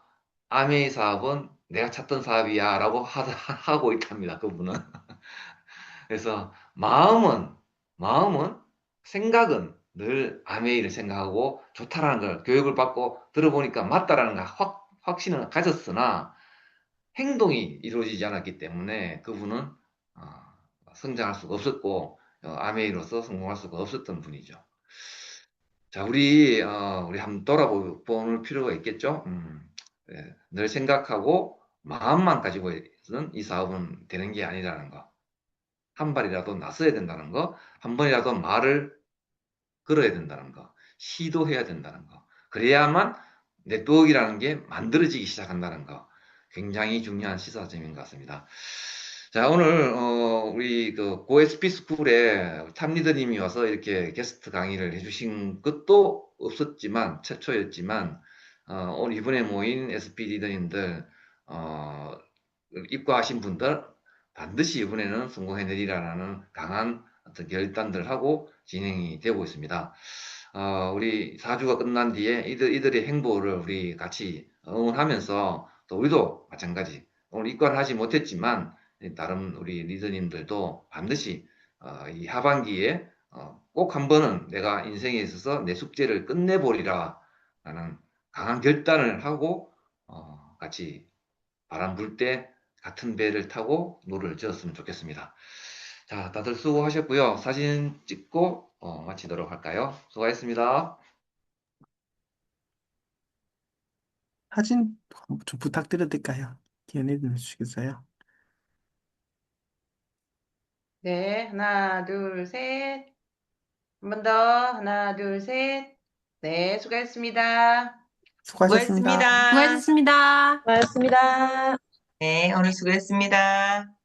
아메이 사업은 내가 찾던 사업이야 라고 하고 있답니다. 그분은. 그래서 마음은 생각은 늘 아메이를 생각하고 좋다라는 걸 교육을 받고 들어보니까 맞다라는 걸 확신을 가졌으나 행동이 이루어지지 않았기 때문에 그분은 성장할 수가 없었고 아메이로서 성공할 수가 없었던 분이죠. 자, 우리 한번 돌아볼 필요가 있겠죠? 네, 늘 생각하고 마음만 가지고는 이 사업은 되는 게 아니라는 거. 한 발이라도 나서야 된다는 거. 한 번이라도 말을 걸어야 된다는 거. 시도해야 된다는 거. 그래야만 네트워크라는 게 만들어지기 시작한다는 거. 굉장히 중요한 시사점인 것 같습니다. 자, 오늘 우리 그 고에스피 스쿨에 탑리더님이 와서 이렇게 게스트 강의를 해주신 것도 없었지만 최초였지만 오늘 이번에 모인 SP 리더님들 입과하신 분들 반드시 이번에는 성공해내리라는 강한 어떤 결단들하고 진행이 되고 있습니다. 우리 4주가 끝난 뒤에 이들의 행보를 우리 같이 응원하면서 또 우리도 마찬가지 오늘 입과를 하지 못했지만 다른 우리 리더님들도 반드시 이 하반기에 꼭 한 번은 내가 인생에 있어서 내 숙제를 끝내보리라 라는 강한 결단을 하고 같이 바람 불 때 같은 배를 타고 노를 지었으면 좋겠습니다. 자, 다들 수고하셨고요. 사진 찍고 마치도록 할까요? 수고하셨습니다. 사진 좀 부탁드려도 될까요? 기회내 주시겠어요? 네, 하나, 둘, 셋. 한 번 더. 하나, 둘, 셋. 네, 수고했습니다. 수고하셨습니다. 수고하셨습니다. 고맙습니다. 네, 오늘 수고했습니다.